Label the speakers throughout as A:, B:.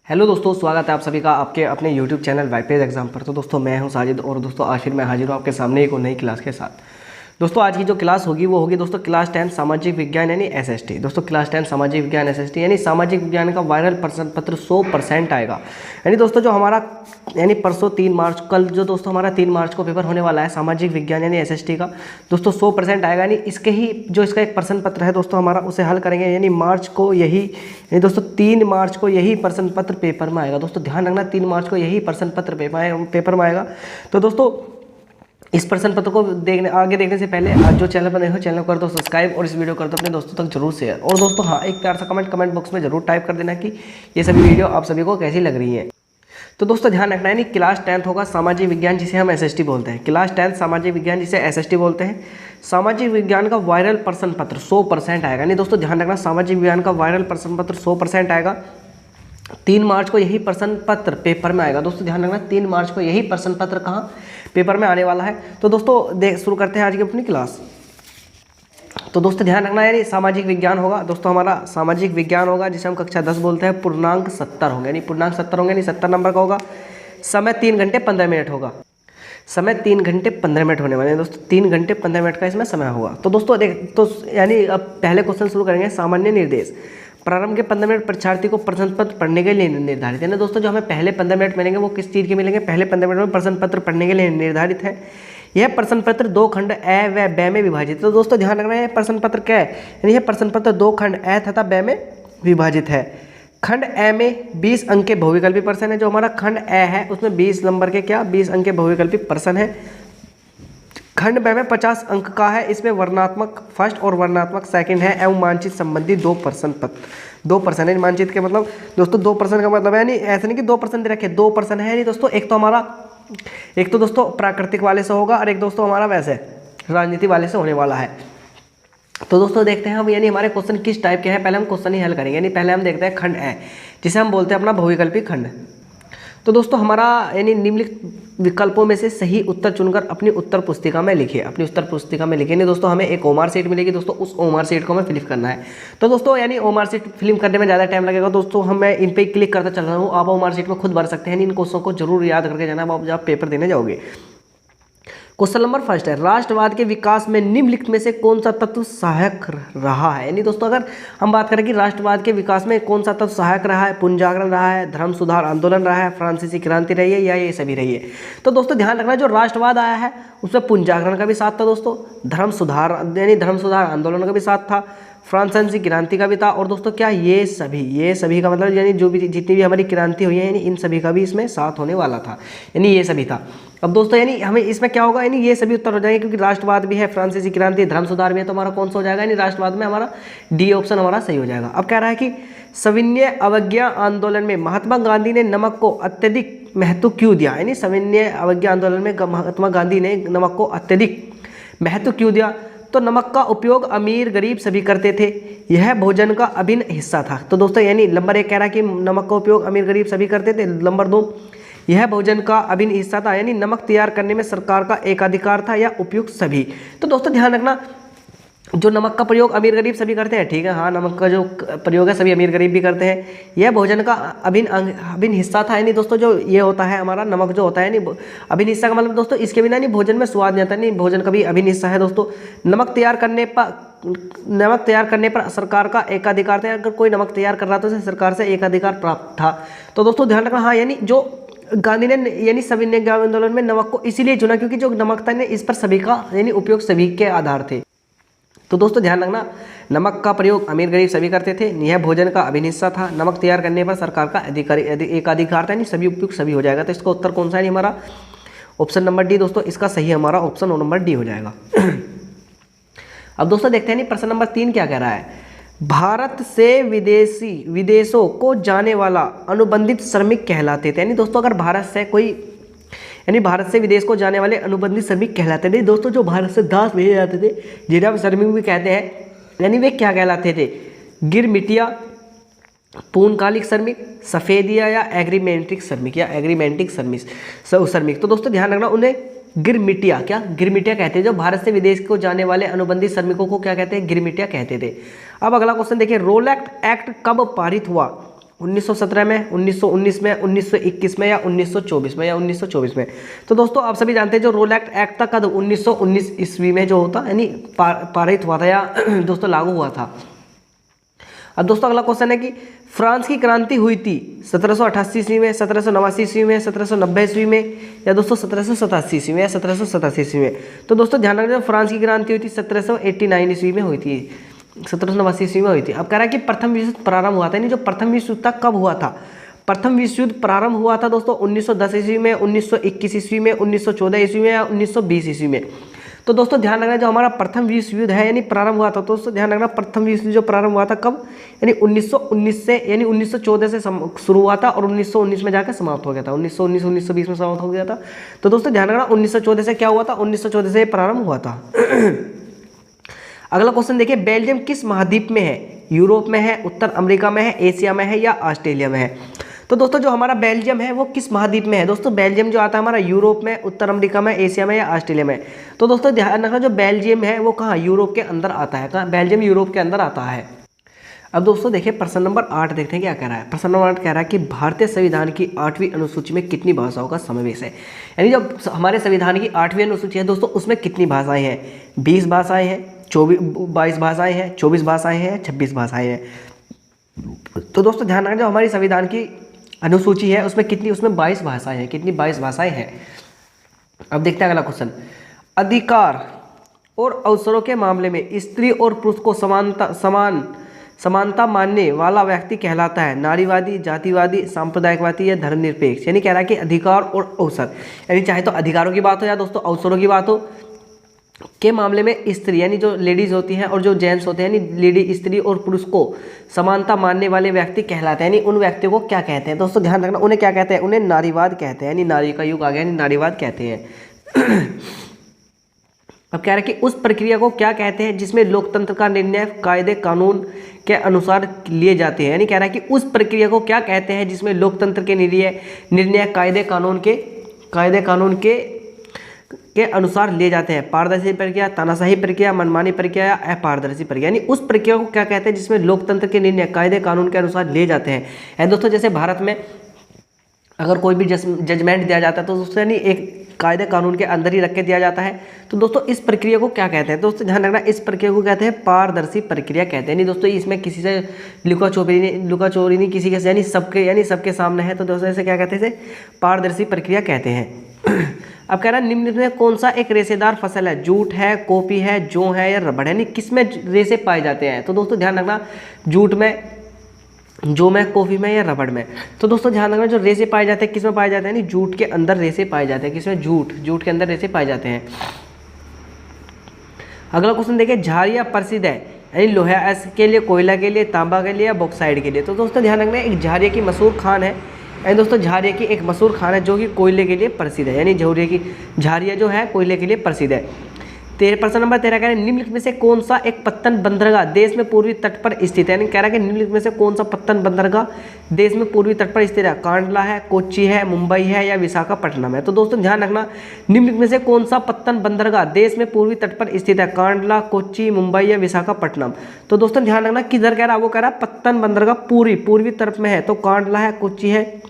A: Hello दोस्तों, स्वागत है आप सभी का आपके अपने यूट्यूब चैनल वाईपीएस एग्जाम पर। तो दोस्तों मैं हूं साजिद और दोस्तों आज फिर मैं हाजिर हूं आपके सामने एक और नई क्लास के साथ। दोस्तों आज की जो क्लास होगी वो होगी दोस्तों क्लास 10 सामाजिक विज्ञान यानी एसएसटी। दोस्तों क्लास 10 सामाजिक विज्ञान एसएसटी यानी सामाजिक विज्ञान का वायरल प्रश्न पत्र 100% आएगा। यानी दोस्तों जो हमारा परसों 3 मार्च कल जो दोस्तों हमारा 3 मार्च को पेपर होने वाला है सामाजिक विज्ञान यानी एसएसटी का, दोस्तों 100% आएगा। यानी इसके ही जो इसका एक प्रश्न पत्र है दोस्तों हमारा उसे हल करेंगे। यानी मार्च को यानी दोस्तों 3 मार्च को यही प्रश्न पत्र पेपर में आएगा। दोस्तों ध्यान रखना 3 मार्च को यही प्रश्न पत्र पेपर में आएगा। तो दोस्तों इस प्रश्न पत्र को आगे देखने से पहले आज जो चैनल पर नए हो चैनल को कर दो सब्सक्राइब और इस वीडियो कर दो अपने दोस्तों तक जरूर शेयर। और दोस्तों हाँ, एक प्यार सा कमेंट बॉक्स में जरूर टाइप कर देना कि ये सभी वीडियो आप सभी को कैसी लग रही है। तो दोस्तों ध्यान रखना है नहीं, क्लास 10 होगा सामाजिक विज्ञान जिसे हम एसएसटी बोलते हैं। क्लास 10 सामाजिक विज्ञान जिसे एसएसटी बोलते हैं। सामाजिक विज्ञान का वायरल प्रश्न पत्र 100% आएगा। नहीं दोस्तों ध्यान रखना, सामाजिक विज्ञान का वायरल प्रश्न पत्र 100% आएगा। 3 मार्च को यही प्रश्न पत्र पेपर में आएगा। दोस्तों ध्यान रखना 3 मार्च को यही प्रश्न पत्र कहाँ पेपर में आने वाला है। तो दोस्तों शुरू करते हैं आज की अपनी क्लास। तो दोस्तों ध्यान रखना है सामाजिक विज्ञान होगा। दोस्तों हमारा सामाजिक विज्ञान होगा जिसे हम कक्षा 10 बोलते हैं। पूर्णांक 70 होंगे, यानी पूर्णांक 70 होंगे, यानी 70 नंबर का होगा। समय 3 घंटे 15 मिनट होगा। समय 3 घंटे 15 मिनट होने वाले हैं दोस्तों। 3 घंटे 15 मिनट का इसमें समय होगा। तो दोस्तों यानी अब पहले क्वेश्चन शुरू करेंगे। सामान्य निर्देश प्रारंभ के 15 मिनट परीक्षार्थी को प्रश्न पत्र पढ़ने के लिए निर्धारित है ना दोस्तों। जो हमें पहले 15 मिनट मिलेंगे वो किस चीज़ के मिलेंगे? पहले 15 मिनट में प्रश्न पत्र पढ़ने के लिए निर्धारित है। यह प्रश्न पत्र 2 खंड ए व ब में विभाजित है। तो दोस्तों ध्यान रखना है प्रश्न पत्र क्या है, यानी यह प्रश्न पत्र 2 खंड ए तथा ब में विभाजित है। खंड ए में 20 अंक के बहुविकल्पी प्रश्न है। जो हमारा खंड ए है उसमें 20 नंबर के 20 अंक के बहुविकल्पी प्रश्न है। खंड ब में 50 अंक का है। इसमें वर्णात्मक फर्स्ट और वर्णात्मक सेकंड है एवं मानचित्र संबंधी 2 प्रश्न पत्र 2 प्रश्न है। मानचित्र के मतलब दोस्तों 2 प्रश्न का मतलब है नहीं ऐसे नहीं कि 2 प्रश्न दे रखे, 2 प्रश्न है। नहीं दोस्तों एक तो दोस्तों प्राकृतिक वाले से होगा और एक दोस्तों हमारा वैसे राजनीति वाले से होने वाला है। तो दोस्तों देखते हैं हम यानी हमारे क्वेश्चन किस टाइप के हैं। पहले हम क्वेश्चन ही हल करेंगे। यानी पहले हम देखते हैं खंड ए जिसे हम बोलते हैं अपना बहुविकल्पी खंड। तो दोस्तों हमारा यानी निम्नलिखित विकल्पों में से सही उत्तर चुनकर अपनी उत्तर पुस्तिका में लिखिए। अपनी उत्तर पुस्तिका में लिखिए। नहीं दोस्तों हमें एक ओमार शीट मिलेगी दोस्तों, उस ओमार शीट को हमें फिल करना है। तो दोस्तों यानी ओमार शीट फिल्म करने में ज़्यादा टाइम लगेगा दोस्तों। मैं इन पे क्लिक करता चल रहा हूँ, आप ओमार शीट में खुद भर सकते हैं। इन क्वेश्चन को जरूर याद करके जाना आप जब पेपर देने जाओगे। क्वेश्चन नंबर फर्स्ट है, राष्ट्रवाद के विकास में निम्नलिखित में से कौन सा तत्व सहायक रहा है? यानी दोस्तों अगर हम बात करें कि राष्ट्रवाद के विकास में कौन सा तत्व सहायक रहा है, पुनर्जागरण रहा है, धर्म सुधार आंदोलन रहा है, फ्रांसीसी क्रांति रही है या ये सभी रही है? तो दोस्तों ध्यान रखना जो राष्ट्रवाद आया है उसमें पुनर्जागरण का भी साथ था दोस्तों, धर्म सुधार आंदोलन का भी साथ था, फ्रांसीसी क्रांति का भी था। और दोस्तों क्या ये सभी का मतलब यानी जो भी जितनी भी हमारी क्रांति हुई है यानी इन सभी का भी इसमें साथ होने वाला था। यानी ये सभी था। अब दोस्तों यानी हमें इसमें क्या होगा, यानी ये सभी उत्तर हो जाएंगे क्योंकि राष्ट्रवाद भी है, फ्रांसीसी क्रांति, धर्म सुधार भी है। तो हमारा कौन सा हो जाएगा? यानी राष्ट्रवाद में हमारा डी ऑप्शन हमारा सही हो जाएगा। अब कह रहा है कि सविनय अवज्ञा आंदोलन में महात्मा गांधी ने नमक को अत्यधिक महत्व क्यों दिया? यानी सविनय अवज्ञा आंदोलन में महात्मा गांधी ने नमक को अत्यधिक महत्व क्यों दिया? तो नमक का उपयोग अमीर गरीब सभी करते थे, यह भोजन का अभिन्न हिस्सा था। तो दोस्तों यानी नंबर 1 कह रहा है कि नमक का उपयोग अमीर गरीब सभी करते थे। नंबर 2 यह भोजन का अभिन्न हिस्सा था, यानी नमक तैयार करने में सरकार का एकाधिकार था या उपयुक्त सभी। तो दोस्तों ध्यान रखना जो नमक का प्रयोग अमीर गरीब सभी करते हैं, ठीक है, हाँ नमक का जो प्रयोग है सभी अमीर गरीब भी करते हैं। यह भोजन का अभिन्न हिस्सा था। यानी दोस्तों जो ये होता है हमारा नमक जो होता है यानी अभिन्न हिस्सा का मतलब दोस्तों इसके बिना नहीं भोजन में स्वाद नहीं आता। नहीं भोजन का भी अभिन्न हिस्सा है दोस्तों। नमक तैयार करने पर सरकार का एकाधिकार था। अगर कोई नमक तैयार कर रहा था तो सरकार से एकाधिकार प्राप्त था। तो दोस्तों ध्यान रखना हाँ, यानी जो गांधी ने यानी सविनय आंदोलन में नमक को इसीलिए चुना क्योंकि जो नमक था इस पर सभी का यानी उपयोग सभी के आधार थे। तो दोस्तों ध्यान रखना नमक का प्रयोग अमीर गरीब सभी करते थे, यह भोजन का अभिन्न हिस्सा था, नमक तैयार करने पर सरकार का एकाधिकार था, यानी सभी उपयुक्त सभी हो जाएगा। तो इसका उत्तर कौन सा है? हमारा ऑप्शन नंबर डी दोस्तों, इसका सही हमारा ऑप्शन नंबर डी हो जाएगा। अब दोस्तों देखते हैं प्रश्न नंबर 3 क्या कह रहा है। भारत से विदेशों को जाने वाला अनुबंधित श्रमिक कहलाते थे। यानी दोस्तों अगर भारत से विदेश को जाने वाले अनुबंधित श्रमिक कहलाते थे। दोस्तों जो भारत से दास भेजे जाते थे जिन्हें हम श्रमिक भी कहते हैं, यानी वे क्या कहलाते थे? गिरमिटिया, पूर्णकालिक श्रमिक, सफेदिया या एग्रीमेंटिक श्रमिक। तो दोस्तों ध्यान रखना उन्हें गिरमिटिया कहते हैं। जो भारत से विदेश को जाने वाले अनुबंधित श्रमिकों को क्या कहते हैं? गिरमिटिया कहते थे। अब अगला क्वेश्चन देखिए, रोल एक्ट कब पारित हुआ? 1917 में, 1919 में, 1921 में, या 1924 में, या 1924 में। तो दोस्तों आप सभी जानते हैं जो रोल एक्ट था कब 1919 ईस्वी में जो होता यानी पारित हुआ था या दोस्तों लागू हुआ था। अब दोस्तों अगला क्वेश्चन है कि फ्रांस की क्रांति हुई थी 1788 ईस्वी में, 1789 ईस्वी में, 1790 ईस्वी में, या दोस्तों 1787 ईस्वी में, या 1787 ईस्वी में। तो दोस्तों ध्यान रखना फ्रांस की क्रांति हुई थी 1789 ईस्वी में हुई थी, 1789 ईस्वी में हुई थी। अब कह रहा है कि प्रथम विश्व युद्ध प्रारंभ हुआ था, यानी जो प्रथम विश्व युद्ध था कब हुआ था। प्रथम विश्व युद्ध प्रारंभ हुआ था दोस्तों 1910 ईस्वी में, 1921 ईस्वी में, 1914 ईस्वी में, या 1920 ईस्वी में। तो दोस्तों ध्यान रखना जो हमारा प्रथम विश्व युद्ध है यानी प्रारंभ हुआ था, तो दोस्तों ध्यान रखना प्रथम विश्व युद्ध जो प्रारंभ हुआ था कब, यानी 1919 से, यानी 1914 से शुरू हुआ था और 1919 में जाकर समाप्त हो गया था। 1919 1920 में समाप्त हो गया था। तो दोस्तों ध्यान रखना 1914 से क्या हुआ था, 1914 से प्रारंभ हुआ था। अगला क्वेश्चन देखिए, बेल्जियम किस महाद्वीप में है, यूरोप में है, उत्तर अमेरिका में है, एशिया में है, या ऑस्ट्रेलिया में है। तो दोस्तों जो हमारा बेल्जियम है वो किस महाद्वीप में है। दोस्तों बेल्जियम जो आता है हमारा यूरोप में, उत्तर अमेरिका में, एशिया में, या ऑस्ट्रेलिया में। तो दोस्तों ध्यान रखना जो बेल्जियम है वो कहाँ, यूरोप के अंदर आता है। कहाँ, बेल्जियम यूरोप के अंदर आता है। अब दोस्तों देखिए प्रश्न नंबर 8 देखते हैं क्या कह रहा है। प्रश्न नंबर 8 कह रहा है कि भारतीय संविधान की 8वीं अनुसूची में कितनी भाषाओं का समावेश है। यानी जो हमारे संविधान की 8वीं अनुसूची है दोस्तों उसमें कितनी भाषाएं हैं, 20 भाषाएं हैं, 22 भाषाएं हैं, 24 भाषाएं हैं, 26 भाषाएं हैं। तो दोस्तों ध्यान रखना जो हमारी संविधान की अनुसूची है उसमें कितनी, उसमें 22 भाषाएं हैं। कितनी, 22 भाषाएं हैं। अब देखते हैं अगला क्वेश्चन, अधिकार और अवसरों के मामले में स्त्री और पुरुष को समानता मानने वाला व्यक्ति कहलाता है नारीवादी, जातिवादी, सांप्रदायिकवादी, या धर्मनिरपेक्ष। यानी कह रहा है कि अधिकार और अवसर, यानी चाहे तो अधिकारों की बात हो या दोस्तों अवसरों की बात हो के मामले में स्त्री यानी जो लेडीज होती हैं और जो जेंट्स होते हैं यानी लेडी, स्त्री और पुरुष को समानता मानने वाले व्यक्ति कहलाते हैं। यानी उन व्यक्तियों को क्या कहते हैं दोस्तों, ध्यान रखना उन्हें क्या कहते हैं, उन्हें नारीवाद कहते हैं। यानी नारी का युग आ गया, यानी नारीवाद कहते हैं। अब कह रहे हैं कि उस प्रक्रिया को क्या कहते हैं जिसमें लोकतंत्र का निर्णय कायदे कानून के अनुसार लिए जाते हैं। यानी कह रहा है कि उस प्रक्रिया को क्या कहते हैं जिसमें लोकतंत्र के निर्णय कायदे कानून के अनुसार लिए जाते हैं। पारदर्शी प्रक्रिया, तानाशाही प्रक्रिया, मनमानी प्रक्रिया, या अपारदर्शी प्रक्रिया। यानी उस प्रक्रिया को क्या कहते हैं जिसमें लोकतंत्र के निर्णय कायदे कानून के अनुसार लिए जाते हैं। दोस्तों जैसे भारत में अगर कोई भी जजमेंट दिया जाता है तो दोस्तों यानी एक कायदे कानून के अंदर ही रख के दिया जाता है। तो दोस्तों इस प्रक्रिया को क्या कहते हैं, दोस्तों ध्यान रखना इस प्रक्रिया को कहते हैं पारदर्शी प्रक्रिया कहते हैं। नहीं दोस्तों इसमें किसी से लुका चोरी नहीं किसी के से, यानी सबके सामने है। तो दोस्तों इसे क्या कहते हैं, इसे पारदर्शी प्रक्रिया कहते हैं। अब कह रहा है निम्न में कौन सा एक रेशेदार फसल है, जूट है, कॉफी है, जौ है, या रबड़ है। यानी किसमें रेशे पाए जाते हैं। तो दोस्तों ध्यान रखना जूट में, जौ में, कॉफी में, या रबड़ में। तो दोस्तों ध्यान रखना जो रेशे पाए जाते हैं किसमें पाए जाते हैं, यानी जूट के अंदर रेशे पाए जाते हैं। किसमें, जूट के अंदर रेशे पाए जाते हैं। अगला क्वेश्चन देखिए, झारिया प्रसिद्ध है यानी लोहा के लिए, कोयला के लिए, तांबा के लिए, या बॉक्साइड के लिए। तो दोस्तों ध्यान रखना एक झारिया की मशहूर खान है, यानी दोस्तों झारिया की एक मशहूर खान है जो कि कोयले के लिए प्रसिद्ध है। यानी झारिया जो है कोयले के लिए प्रसिद्ध है। प्रश्न नंबर 13 कह रहे हैं निम्नलिखित में से कौन सा एक पत्तन बंदरगाह देश में पूर्वी तट पर स्थित है। यानी कह रहा है कि निम्नलिखित में से कौन सा पत्तन बंदरगाह देश में पूर्वी तट पर स्थित है। कांडला है, कोच्चि है, मुंबई है, या विशाखापट्टनम है। तो दोस्तों ध्यान रखना निम्नलिखित में से कौन सा पत्तन बंदरगाह देश में पूर्वी तट पर स्थित है। कांडला, कोच्चि, मुंबई, या विशाखापट्टनम। तो दोस्तों ध्यान रखना किधर कह रहा है, वो कह रहा है पत्तन बंदरगाह पूर्वी तरफ में है। तो कांडला है, कोच्चि है,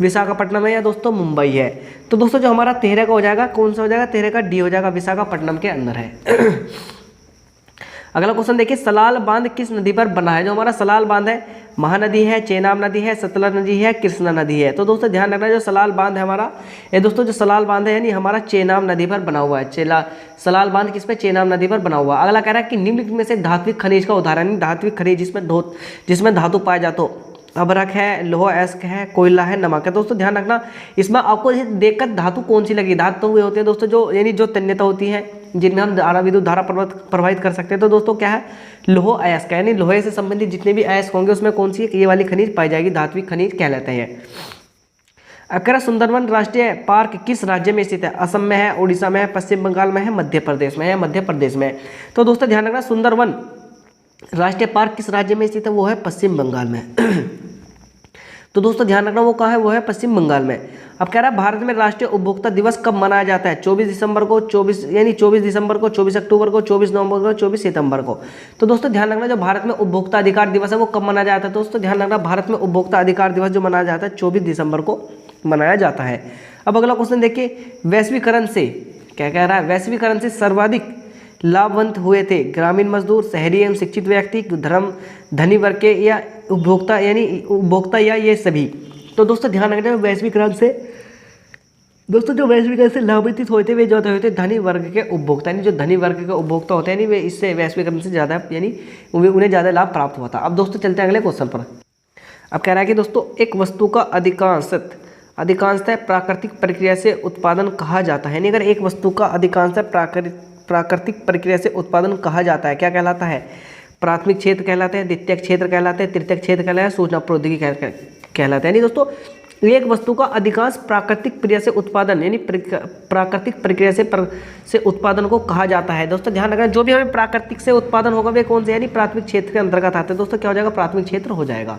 A: विशाखापट्टनम है, या दोस्तों मुंबई है। तो दोस्तों जो हमारा 13 का हो जाएगा, कौन सा हो जाएगा, 13 का डी हो जाएगा, विशाखापट्टनम के अंदर है। अगला क्वेश्चन देखिए, सलाल बांध किस नदी पर बना है। जो हमारा सलाल बांध है, महानदी है, चेनाब नदी है, सतलज नदी है, कृष्णा नदी है। तो दोस्तों ध्यान रखना जो सलाल बांध है हमारा, ये दोस्तों जो सलाल बांध है यानी हमारा चेनाब नदी पर बना हुआ है। सलाल बांध किस पे, चेनाब नदी पर बना हुआ। अगला कह रहा है कि निम्नलिखित में से धात्विक खनिज का उदाहरण, धात्विक खनिज जिसमें धातु पाए जाते हो। अभ्रक है, लोहा अयस्क है, कोयला है, नमक है। दोस्तों ध्यान रखना इसमें आपको देखकर धातु कौन सी लगी। धातु वे होते हैं दोस्तों जो यानी जो तन्यता होती है जिनमें हम विद्युत धारा प्रवाहित कर सकते हैं। तो दोस्तों क्या है, लोहा अयस्क है, यानी लोहे से संबंधित जितने भी अयस्क होंगे उसमें कौन सी ये वाली खनिज पाई जाएगी, धात्विक खनिज कहलाते हैं। अकर सुंदरवन राष्ट्रीय पार्क किस राज्य में स्थित है। असम में है, उड़ीसा में है, पश्चिम बंगाल में है, मध्य प्रदेश में है, मध्य प्रदेश में। तो दोस्तों ध्यान रखना सुंदरवन राष्ट्रीय पार्क किस राज्य में स्थित है, वो है पश्चिम बंगाल में। तो दोस्तों ध्यान रखना वो कहाँ है, वो है पश्चिम बंगाल में। अब कह रहा है भारत में राष्ट्रीय उपभोक्ता दिवस कब मनाया जाता है, 24 दिसंबर को, 24 दिसंबर को, 24 अक्टूबर को, 24 नवंबर को, 24 सितंबर को। तो दोस्तों ध्यान रखना जो भारत में उपभोक्ता अधिकार दिवस है वो कब मनाया जाता है। दोस्तों ध्यान रखना भारत में उपभोक्ता अधिकार दिवस जो मनाया जाता है 24 दिसंबर को मनाया जाता है। अब अगला क्वेश्चन देखिए, वैश्वीकरण से क्या कह रहा है, वैश्वीकरण से सर्वाधिक लाभवंत हुए थे ग्रामीण मजदूर, शहरी एवं शिक्षित व्यक्ति, धनी वर्ग के या उपभोक्ता, यानी उपभोक्ता या ये सभी। तो दोस्तों ध्यान रखना वैश्वीकरण से, दोस्तों जो वैश्वीकरण से लाभान्वित हुए थे वे जो होते थे धनी वर्ग के उपभोक्ता, यानी जो धनी वर्ग के उपभोक्ता होते हैं वे इससे वैश्वीकरण से ज़्यादा यानी उन्हें ज़्यादा लाभ प्राप्त हुआ था। अब दोस्तों चलते हैं अगले क्वेश्चन पर। अब कह रहा है कि दोस्तों एक वस्तु का अधिकांशतः प्राकृतिक प्रक्रिया से उत्पादन कहा जाता है, यानी अगर एक वस्तु का अधिकांशतः प्राकृतिक प्रक्रिया से उत्पादन कहा जाता है क्या कहलाता है, प्राथमिक क्षेत्र कहलाते हैं, द्वितीयक क्षेत्र कहलाते हैं, तृतीयक क्षेत्र कहलाता है, सूचना प्रौद्योगिकी कहलाते हैं। यानी दोस्तों एक वस्तु का अधिकांश प्राकृतिक प्रक्रिया से उत्पादन, यानी प्राकृतिक प्रक्रिया से उत्पादन को कहा जाता है। दोस्तों ध्यान रखना जो भी हमें प्राकृतिक से उत्पादन होगा वे कौन से, यानी प्राथमिक क्षेत्र के अंतर्गत आते हैं। दोस्तों क्या हो जाएगा, प्राथमिक क्षेत्र हो जाएगा।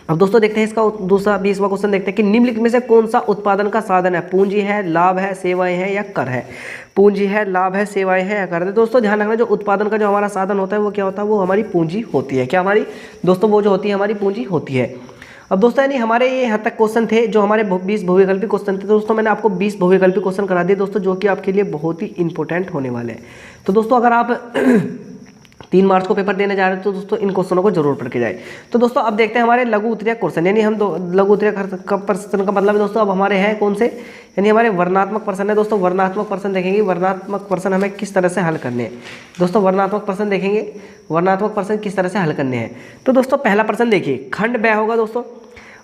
A: अब दोस्तों देखते हैं इसका दूसरा 20वां क्वेश्चन देखते हैं कि निम्नलिखित में से कौन सा उत्पादन का साधन है, पूंजी है, लाभ है, सेवाएं हैं या कर है। पूंजी है, लाभ है, सेवाएं हैं या कर है। दोस्तों ध्यान रखना जो उत्पादन का जो हमारा साधन होता है वो क्या होता है, वो हमारी पूंजी होती है। क्या हमारी दोस्तों वो जो होती है हमारी पूंजी होती है। अब दोस्तों यानी हमारे ये यहाँ तक क्वेश्चन थे जो हमारे 20 बहुविकल्पी क्वेश्चन थे। दोस्तों मैंने आपको 20 बहुविकल्पी क्वेश्चन करा दिए दोस्तों, जो कि आपके लिए बहुत ही इंपॉर्टेंट होने वाले हैं। तो दोस्तों अगर आप 3 मार्च को पेपर देने जा रहे हैं तो दोस्तों इन क्वेश्चनों को जरूर पढ़ के जाए। तो दोस्तों अब देखते हैं हमारे लघु उत्तरीय क्वेश्चन, यानी हम लघु उत्तरीय प्रश्न का मतलब है दोस्तों अब हमारे हैं कौन से, यानी हमारे वर्णनात्मक प्रश्न है। दोस्तों वर्णनात्मक प्रश्न देखेंगे, वर्णनात्मक प्रश्न हमें किस तरह से हल करने हैं। दोस्तों वर्णनात्मक प्रश्न देखेंगे, वर्णनात्मक प्रश्न किस तरह से हल करने हैं। तो दोस्तों पहला प्रश्न देखिए, खंड ब होगा दोस्तों,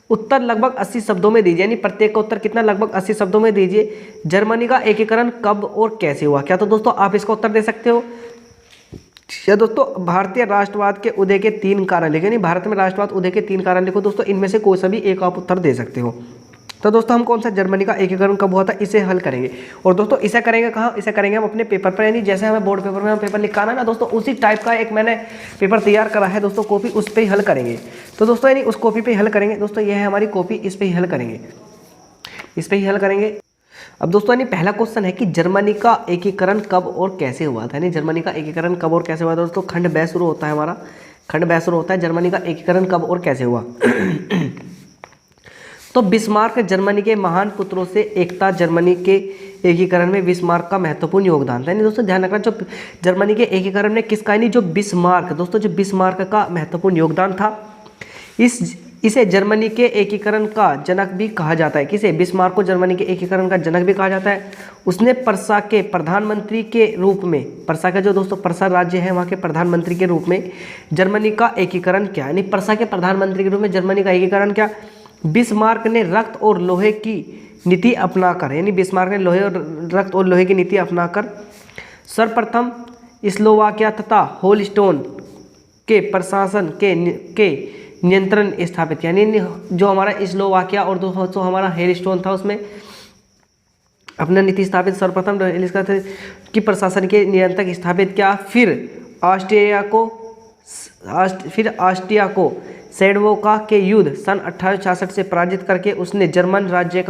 A: उत्तर लगभग 80 शब्दों में दीजिए, यानी प्रत्येक का उत्तर कितना, लगभग 80 शब्दों में दीजिए। जर्मनी का एकीकरण कब और कैसे हुआ। क्या तो दोस्तों आप इसका उत्तर दे सकते हो, या दोस्तों भारतीय राष्ट्रवाद के उदय के 3 कारण लिखे, नहीं भारत में राष्ट्रवाद उदय के 3 कारण लिखो। दोस्तों इनमें से कोई सा भी एक आप उत्तर दे सकते हो। तो दोस्तों हम कौन सा जर्मनी का एकीकरण कब हुआ था इसे हल करेंगे। और दोस्तों इसे करेंगे कहाँ, इसे करेंगे हम अपने पेपर पर, यानी जैसे हमें बोर्ड पेपर में हम पेपर लिखाना है ना दोस्तों, उसी टाइप का एक मैंने पेपर तैयार करा है दोस्तों, कॉपी, उस पर ही हल करेंगे। तो दोस्तों यानी उस कॉपी पे हल करेंगे। दोस्तों यह है हमारी कॉपी, इस पर ही हल करेंगे, इस पर ही हल करेंगे। अब दोस्तों यानी पहला क्वेश्चन है कि जर्मनी का एकीकरण कब और कैसे हुआ था, यानी जर्मनी का एकीकरण कब और कैसे हुआ था। दोस्तों खंड ब शुरू होता है हमारा, खंड ब शुरू होता है, जर्मनी का एकीकरण कब और कैसे हुआ। तो बिस्मार्क जर्मनी के महान पुत्रों से एकता, जर्मनी के एकीकरण में बिस्मार्क का महत्वपूर्ण योगदान था। यानी दोस्तों ध्यान रखना जो जर्मनी के एकीकरण में किसका, यानी जो बिस्मार्क, दोस्तों जो बिस्मार्क का महत्वपूर्ण योगदान था, इसे जर्मनी के एकीकरण का जनक भी कहा जाता है। किसे, बिस्मार्क को जर्मनी के एकीकरण का जनक भी कहा जाता है। उसने पर्सा के प्रधानमंत्री के रूप में, पर्सा का जो दोस्तों पर्सा राज्य है वहाँ के प्रधानमंत्री के रूप में जर्मनी का एकीकरण किया, यानी पर्सा के प्रधानमंत्री के रूप में जर्मनी का एकीकरण किया। बिस्मार्क ने रक्त और लोहे की नीति अपनाकर, यानी बिस्मार्क ने रक्त और लोहे की नीति अपनाकर सर्वप्रथम स्लोवाकिया तथा होलस्टोन के प्रशासन के नियंत्रण स्थापित, यानी जो हमारा स्लोवाकिया और दोस्तों हमारा हेलस्टोन था उसमें अपना नीति स्थापित, सर्वप्रथम की प्रशासन के नियंत्रक स्थापित किया। फिर ऑस्ट्रिया को सेडवोका के युद्ध सन 1866 से पराजित करके उसने जर्मन राज्य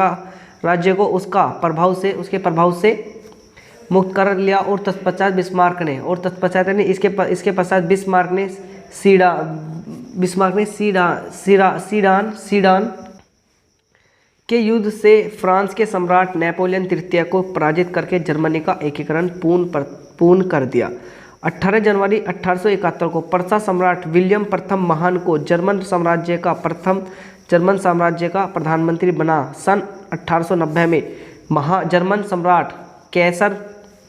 A: को उसके प्रभाव से मुक्त कर लिया। और तत्पश्चात बिस्मार्क ने, और तत्पश्चात यानी इसके पश्चात बिस्मार्क ने सीडान के युद्ध से फ्रांस के सम्राट नेपोलियन तृतीय को पराजित करके जर्मनी का एकीकरण पूर्ण कर दिया। 18 जनवरी 1871 को पर्सा सम्राट विलियम प्रथम महान को जर्मन साम्राज्य का प्रधानमंत्री बना। सन 1890 में जर्मन सम्राट कैसर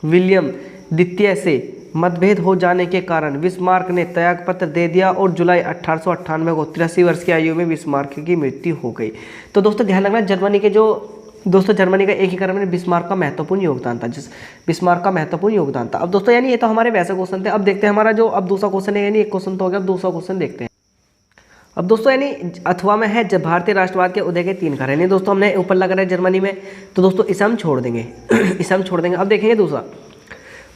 A: विलियम द्वितीय से मतभेद हो जाने के कारण बिस्मार्क ने त्यागपत्र दे दिया और जुलाई 1898 को 83 वर्ष की आयु में बिस्मार्क की मृत्यु हो गई। तो दोस्तों ध्यान रखना जर्मनी का एकीकरण में बिस्मार्क का महत्वपूर्ण योगदान था, अब दोस्तों यानी ये तो हमारे वैसे क्वेश्चन थे। अब देखते हैं हमारा जो अब दूसरा क्वेश्चन है, यानी एक क्वेश्चन तो हो गया, अब दूसरा क्वेश्चन देखते हैं। अब दोस्तों यानी अथवा में है जब भारतीय राष्ट्रवाद के उदय के 3 कारण, यानी दोस्तों हमने ऊपर लगा रहे जर्मनी में, तो दोस्तों इसे हम छोड़ देंगे अब देखेंगे दूसरा।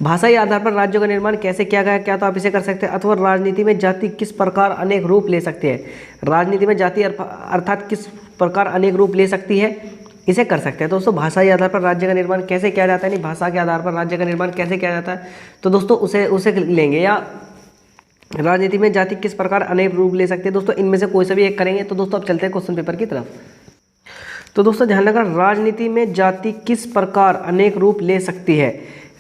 A: भाषाई आधार पर राज्यों का निर्माण कैसे किया गया, क्या तो आप इसे कर सकते हैं। अथवा राजनीति में जाति किस प्रकार अनेक रूप ले सकते हैं, राजनीति में जाति अर्थात किस प्रकार अनेक रूप ले सकती है, इसे कर सकते हैं। दोस्तों भाषाई आधार पर राज्य का निर्माण कैसे किया जाता है, यानी भाषा के आधार पर राज्य का निर्माण कैसे किया जाता है, तो दोस्तों उसे लेंगे। या राजनीति में जाति किस प्रकार अनेक रूप ले सकते हैं, दोस्तों इनमें से कोई सा भी एक करेंगे। तो दोस्तों अब चलते हैं क्वेश्चन पेपर की तरफ। तो दोस्तों ध्यान रखना, राजनीति में जाति किस प्रकार अनेक रूप ले सकती है।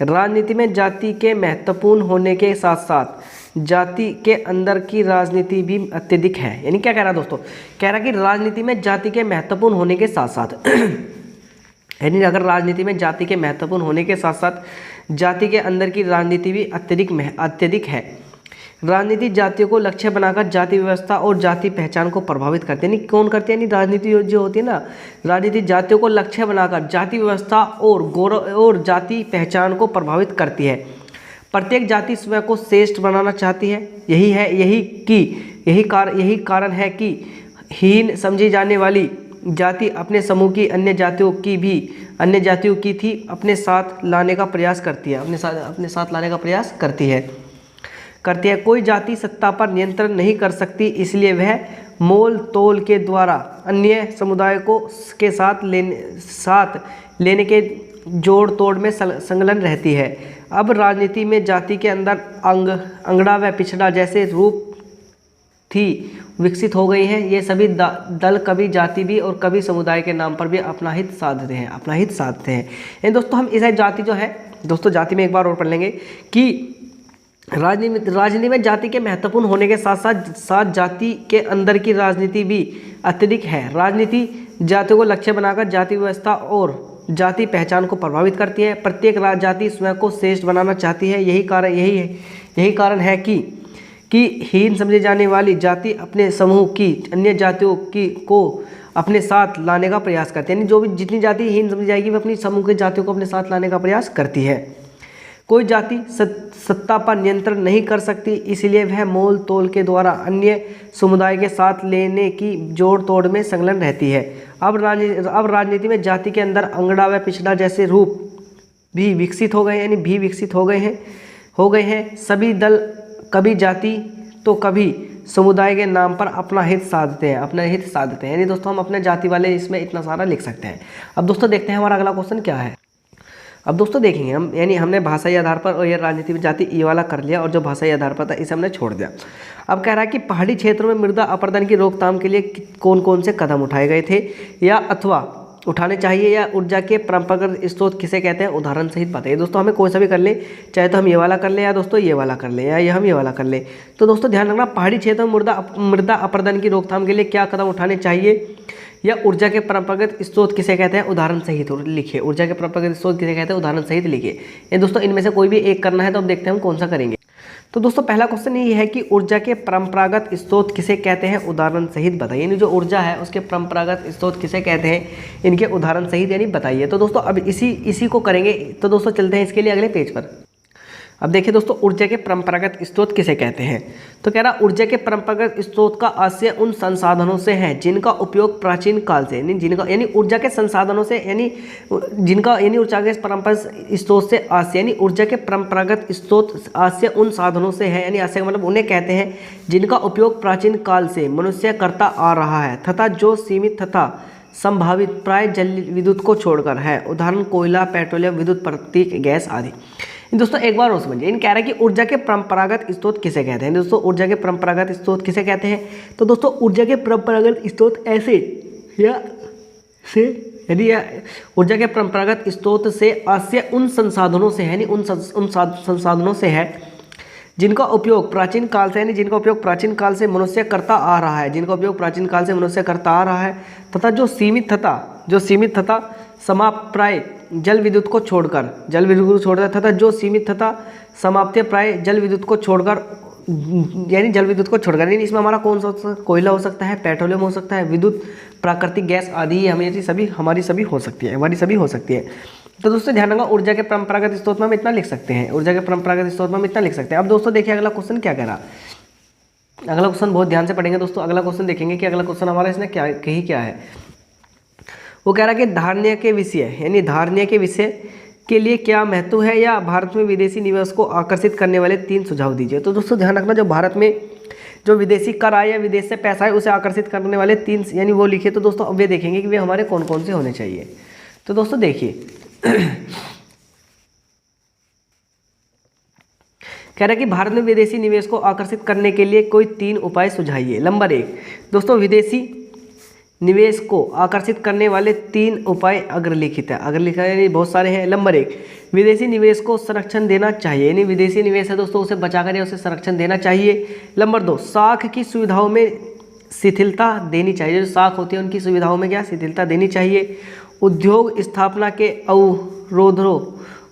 A: राजनीति में जाति के महत्वपूर्ण होने के साथ साथ जाति के अंदर की राजनीति भी अत्यधिक है। यानी क्या कह रहा है दोस्तों, कह रहा है कि राजनीति में जाति के महत्वपूर्ण होने के साथ साथ यानी अगर राजनीति में जाति के महत्वपूर्ण होने के साथ साथ जाति के अंदर की राजनीति भी अत्यधिक है। राजनीति जातियों को लक्ष्य बनाकर जाति व्यवस्था और जाति पहचान को प्रभावित करती है। यानी कौन करती है, यानी राजनीति जो होती है ना, राजनीति जातियों को लक्ष्य बनाकर जाति व्यवस्था और गौरव और जाति पहचान को प्रभावित करती है। प्रत्येक जाति स्वयं को श्रेष्ठ बनाना चाहती है। यही कारण है कि हीन समझी जाने वाली जाति अपने समूह की अन्य जातियों की थी अपने साथ लाने का प्रयास करती है, अपने साथ लाने का प्रयास करती है। कोई जाति सत्ता पर नियंत्रण नहीं कर सकती, इसलिए वह मोल तोल के द्वारा अन्य समुदाय को के साथ लेने के जोड़ तोड़ में संलग्न रहती है। अब राजनीति में जाति के अंदर अंगड़ा व पिछड़ा जैसे रूप थी विकसित हो गई हैं। ये सभी दल कभी जाति भी और कभी समुदाय के नाम पर भी अपना हित साधते हैं। दोस्तों हम इसे जाति जो है, दोस्तों जाति में एक बार और पढ़ लेंगे कि राजनीति में जाति के महत्वपूर्ण होने के साथ जाति के अंदर की राजनीति भी अत्यधिक है। राजनीति जातियों को लक्ष्य बनाकर जाति व्यवस्था और जाति पहचान को प्रभावित करती है। प्रत्येक जाति स्वयं को श्रेष्ठ बनाना चाहती है। यही कारण है कि हीन समझी जाने वाली जाति अपने समूह की अन्य जातियों को अपने साथ लाने का प्रयास करती है। यानी जितनी जाति हीन समझी जाएगी वह अपनी समूह की जातियों को अपने साथ लाने का प्रयास करती है। कोई जाति सत्ता पर नियंत्रण नहीं कर सकती, इसलिए वह मोल तोल के द्वारा अन्य समुदाय के साथ लेने की जोड़ तोड़ में संलग्न रहती है। अब राजनीति में जाति के अंदर अंगड़ा व पिछड़ा जैसे रूप भी विकसित हो गए हैं। सभी दल कभी जाति तो कभी समुदाय के नाम पर अपना हित साधते हैं। यानी दोस्तों हम अपने जाति वाले इसमें इतना सारा लिख सकते हैं। अब दोस्तों देखते हैं हमारा अगला क्वेश्चन क्या है। अब दोस्तों देखेंगे हम, यानी हमने भाषाई आधार पर और यह राजनीति में जाति ये वाला कर लिया और जो भाषाई आधार पर था इसे हमने छोड़ दिया। अब कह रहा है कि पहाड़ी क्षेत्रों में मृदा अपरदन की रोकथाम के लिए कौन कौन से कदम उठाए गए थे या अथवा उठाने चाहिए, या ऊर्जा के परंपरागत स्रोत किसे कहते हैं, उदाहरण सहित बताइए। दोस्तों हमें कोई सा भी कर ले, चाहे तो हम ये वाला कर ले या दोस्तों ये वाला कर ले या हम ये वाला कर ले। तो दोस्तों ध्यान रखना, पहाड़ी क्षेत्रों में मृदा अपरदन की रोकथाम के लिए क्या कदम उठाने चाहिए, या ऊर्जा के परंपरागत स्रोत किसे कहते हैं, उदाहरण सहित लिखिए। ऊर्जा के परंपरागत स्रोत किसे कहते हैं, उदाहरण सहित लिखिए। ये दोस्तों इनमें से कोई भी एक करना है, तो अब देखते हैं हम कौन सा करेंगे। तो दोस्तों पहला क्वेश्चन ये है कि ऊर्जा के परंपरागत स्रोत किसे कहते हैं, उदाहरण सहित बताइए। यानी जो ऊर्जा है उसके परंपरागत स्रोत किसे कहते हैं, इनके उदाहरण सहित यानी बताइए। तो दोस्तों अब इसी को करेंगे। तो दोस्तों चलते हैं इसके लिए अगले पेज पर। अब देखिए दोस्तों, ऊर्जा के परंपरागत स्रोत किसे कहते हैं। तो कह रहा ऊर्जा के परंपरागत स्रोत का आशय उन संसाधनों से है जिनका उपयोग प्राचीन काल से, यानी ऊर्जा के संसाधनों से, यानी ऊर्जा के परंपरागत स्रोत से आशय, यानी ऊर्जा के परंपरागत स्रोत आशय उन साधनों से है, यानी आशय मतलब उन्हें कहते हैं जिनका उपयोग प्राचीन काल से मनुष्य करता आ रहा है तथा जो सीमित तथा संभावित प्राय जल विद्युत को छोड़कर है। उदाहरण कोयला, पेट्रोलियम, विद्युत प्रतीक गैस आदि। दोस्तों एक बार और समझिए, इन कह रहा है कि ऊर्जा के परंपरागत स्रोत किसे कहते हैं। दोस्तों ऊर्जा के परंपरागत स्रोत किसे कहते हैं, तो दोस्तों ऊर्जा के परंपरागत स्रोत ऐसे या से, यदि ऊर्जा के परंपरागत स्रोत से आशय उन संसाधनों से है, यानी उन संसाधनों से है जिनका उपयोग प्राचीन काल से, यानी जिनका उपयोग प्राचीन काल से मनुष्य करता आ रहा है, तथा जो सीमित तथा समाप्त प्राय जल विद्युत को छोड़कर तथा जो सीमित तथा समाप्त प्राय जल विद्युत को छोड़कर, यानी इसमें हमारा कौन सा कोयला हो सकता है, पेट्रोलियम हो सकता है, विद्युत प्राकृतिक गैस आदि हमारी सभी हो सकती है। तो दोस्तों ध्यान रखना, ऊर्जा के परंपरागत स्रोत में हम इतना लिख सकते हैं। अब दोस्तों देखिए अगला क्वेश्चन क्या कह रहा। अगला क्वेश्चन बहुत ध्यान से पढ़ेंगे दोस्तों। अगला क्वेश्चन देखेंगे कि अगला क्वेश्चन हमारा इसने क्या है। वो कह रहा है कि धारणीय के विषय के लिए क्या महत्व है, या भारत में विदेशी निवेश को आकर्षित करने वाले 3 सुझाव दीजिए। तो दोस्तों ध्यान रखना, जो भारत में जो विदेशी कर आए या विदेश से पैसा है उसे आकर्षित करने वाले 3 यानी वो लिखे। तो दोस्तों अब वे देखेंगे कि वे हमारे कौन कौन से होने चाहिए। तो दोस्तों देखिए कह रहा है कि भारत में विदेशी निवेश को आकर्षित करने के लिए कोई 3 उपाय सुझाइए। नंबर 1 दोस्तों, विदेशी निवेश को आकर्षित करने वाले 3 उपाय अग्रलिखित है। अग्रलिखित यानी बहुत सारे हैं। नंबर 1, विदेशी निवेश को संरक्षण देना चाहिए, यानी विदेशी निवेश है दोस्तों उसे बचाकर या उसे संरक्षण देना चाहिए। नंबर 2, साख की सुविधाओं में शिथिलता देनी चाहिए, जो साख होती है उनकी सुविधाओं में क्या शिथिलता देनी चाहिए। उद्योग स्थापना के अवरोधों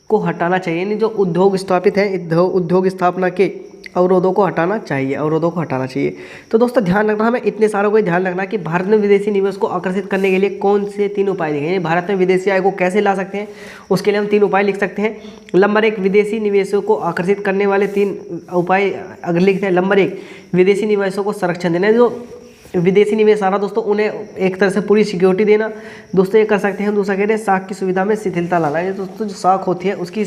A: को हटाना चाहिए, यानी जो उद्योग स्थापित है उद्योग स्थापना के अवरोधों को हटाना चाहिए। तो दोस्तों ध्यान रखना, हमें इतने सारों को ध्यान रखना कि भारत में विदेशी निवेश को आकर्षित करने के लिए कौन से 3 उपाय दिए हैं। भारत में विदेशी आय को कैसे ला सकते हैं, उसके लिए हम 3 उपाय लिख सकते हैं। नंबर 1, विदेशी निवेशों को आकर्षित करने वाले 3 उपाय अगर लिखते हैं। नंबर 1, विदेशी निवेशों को संरक्षण देना, जो विदेशी निवेश आ रहा दोस्तों उन्हें एक तरह से पूरी सिक्योरिटी देना। दोस्तों ये कर सकते हैं। दूसरा कह रहे हैं साख की सुविधा में शिथिलता लाना, ये दोस्तों जो साख होती है उसकी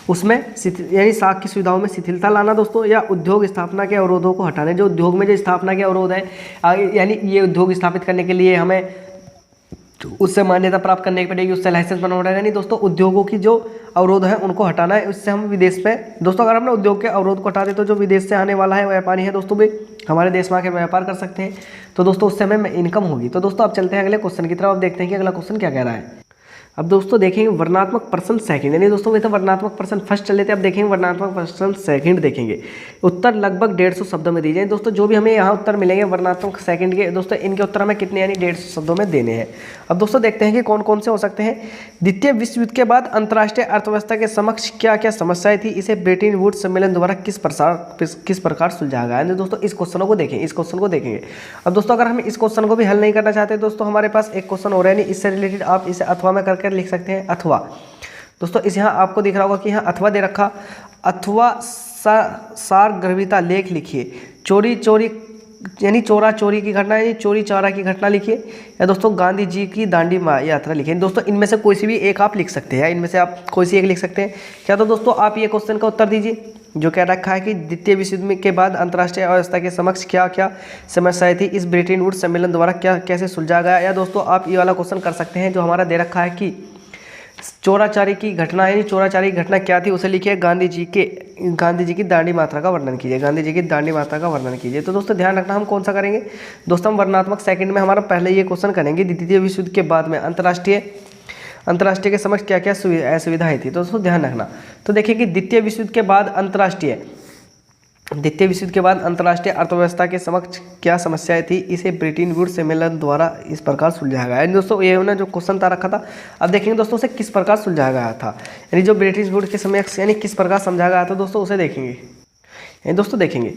A: उसमें यानी साख की सुविधाओं में शिथिलता लाना दोस्तों। या उद्योग स्थापना के अवरोधों को हटाने, जो उद्योग में जो स्थापना के अवरोध है, यानी ये उद्योग स्थापित करने के लिए हमें उससे मान्यता प्राप्त करने की पड़ेगी, उससे लाइसेंस बनाना पड़ेगा। यानी दोस्तों उद्योगों की जो अवरोध है उनको हटाना है, उससे हम विदेश में दोस्तों अगर हमने उद्योग के अवरोध को हटा दे तो जो विदेश से आने वाला है व्यापारी है दोस्तों भी हमारे देश में आकर व्यापार कर सकते हैं। तो दोस्तों उससे हमें इनकम होगी। तो दोस्तों अब चलते हैं अगले क्वेश्चन की तरफ। अब देखते हैं कि अगला क्वेश्चन क्या कह रहा है। अब दोस्तों देखेंगे वर्णात्मक प्रश्न सेकंड, यानी दोस्तों वैसे वर्णात्मक प्रश्न फर्स्ट चल लेते हैं, अब देखेंगे वर्णात्मक प्रश्न सेकंड देखेंगे। उत्तर लगभग 150 शब्दों में दीजिए। दोस्तों जो भी हमें यहाँ उत्तर मिलेंगे वर्णात्मक सेकंड के दोस्तों इनके उत्तर हमें कितने यानी 150 शब्दों में देने हैं। अब दोस्तों देखते हैं कि कौन कौन से हो सकते हैं। द्वितीय विश्व युद्ध के बाद अंतर्राष्ट्रीय अर्थव्यवस्था के समक्ष क्या क्या समस्याएं थी, इसे ब्रेटन वुड्स सम्मेलन द्वारा किस प्रकार सुलझाया गया। दोस्तों इस क्वेश्चन को देखें, इस क्वेश्चन को देखेंगे। अब दोस्तों अगर हम इस क्वेश्चन को भी हल नहीं करना चाहते दोस्तों हमारे पास एक क्वेश्चन हो रहा है, इससे रिलेटेड आप इसे अथवा में करके लिख सकते हैं। अथवा दोस्तों इस यहाँ आपको दिख रहा होगा कि यहाँ अथवा दे रखा, अथवा सारगर्भिता लेख लिखिए। चोरी चोरी यानी चोरा चोरी की घटना, यानी चोरी चारा की घटना लिखिए। या दोस्तों गांधी जी की दांडी यात्रा लिखिए। दोस्तों इनमें से कोई सी भी एक आप लिख सकते हैं, इनमें से आप कोई सी एक लिख सकते हैं क्या। तो दोस्तों आप ये क्वेश्चन का उत्तर दीजिए जो कह रखा है कि द्वितीय विश्व युद्ध के बाद अंतर्राष्ट्रीय अर्थव्यवस्था के समक्ष क्या क्या समस्याएं थी, इस ब्रेटन वुड्स सम्मेलन द्वारा क्या कैसे सुलझा गया। या दोस्तों आप ये वाला क्वेश्चन कर सकते हैं जो हमारा दे रखा है कि चोराचारी की घटना, यानी चोराचारी की घटना क्या थी उसे लिखिए। गांधी जी की दांडी मात्रा का वर्णन कीजिए, गांधी जी की दांडी मात्रा का वर्णन कीजिए। तो दोस्तों ध्यान रखना हम कौन सा करेंगे दोस्तों, हम वर्णात्मक सेकंड में हमारा पहले ये क्वेश्चन करेंगे द्वितीय विश्व युद्ध के बाद में अंतर्राष्ट्रीय के समक्ष क्या क्या असुविधाएं थी। तो दोस्तों ध्यान रखना। तो देखिए कि द्वितीय विश्व युद्ध के बाद अंतर्राष्ट्रीय अर्थव्यवस्था के समक्ष क्या समस्याएं थी, इसे ब्रेटन वुड्स सम्मेलन द्वारा इस प्रकार सुलझाया गया। यानी दोस्तों ये उन्होंने जो क्वेश्चन था रखा था, अब देखेंगे दोस्तों उसे किस प्रकार सुलझाया गया था, यानी जो ब्रिटिश वुड्स के समक्ष यानी किस प्रकार समझाया गया था दोस्तों उसे देखेंगे। यानी दोस्तों देखेंगे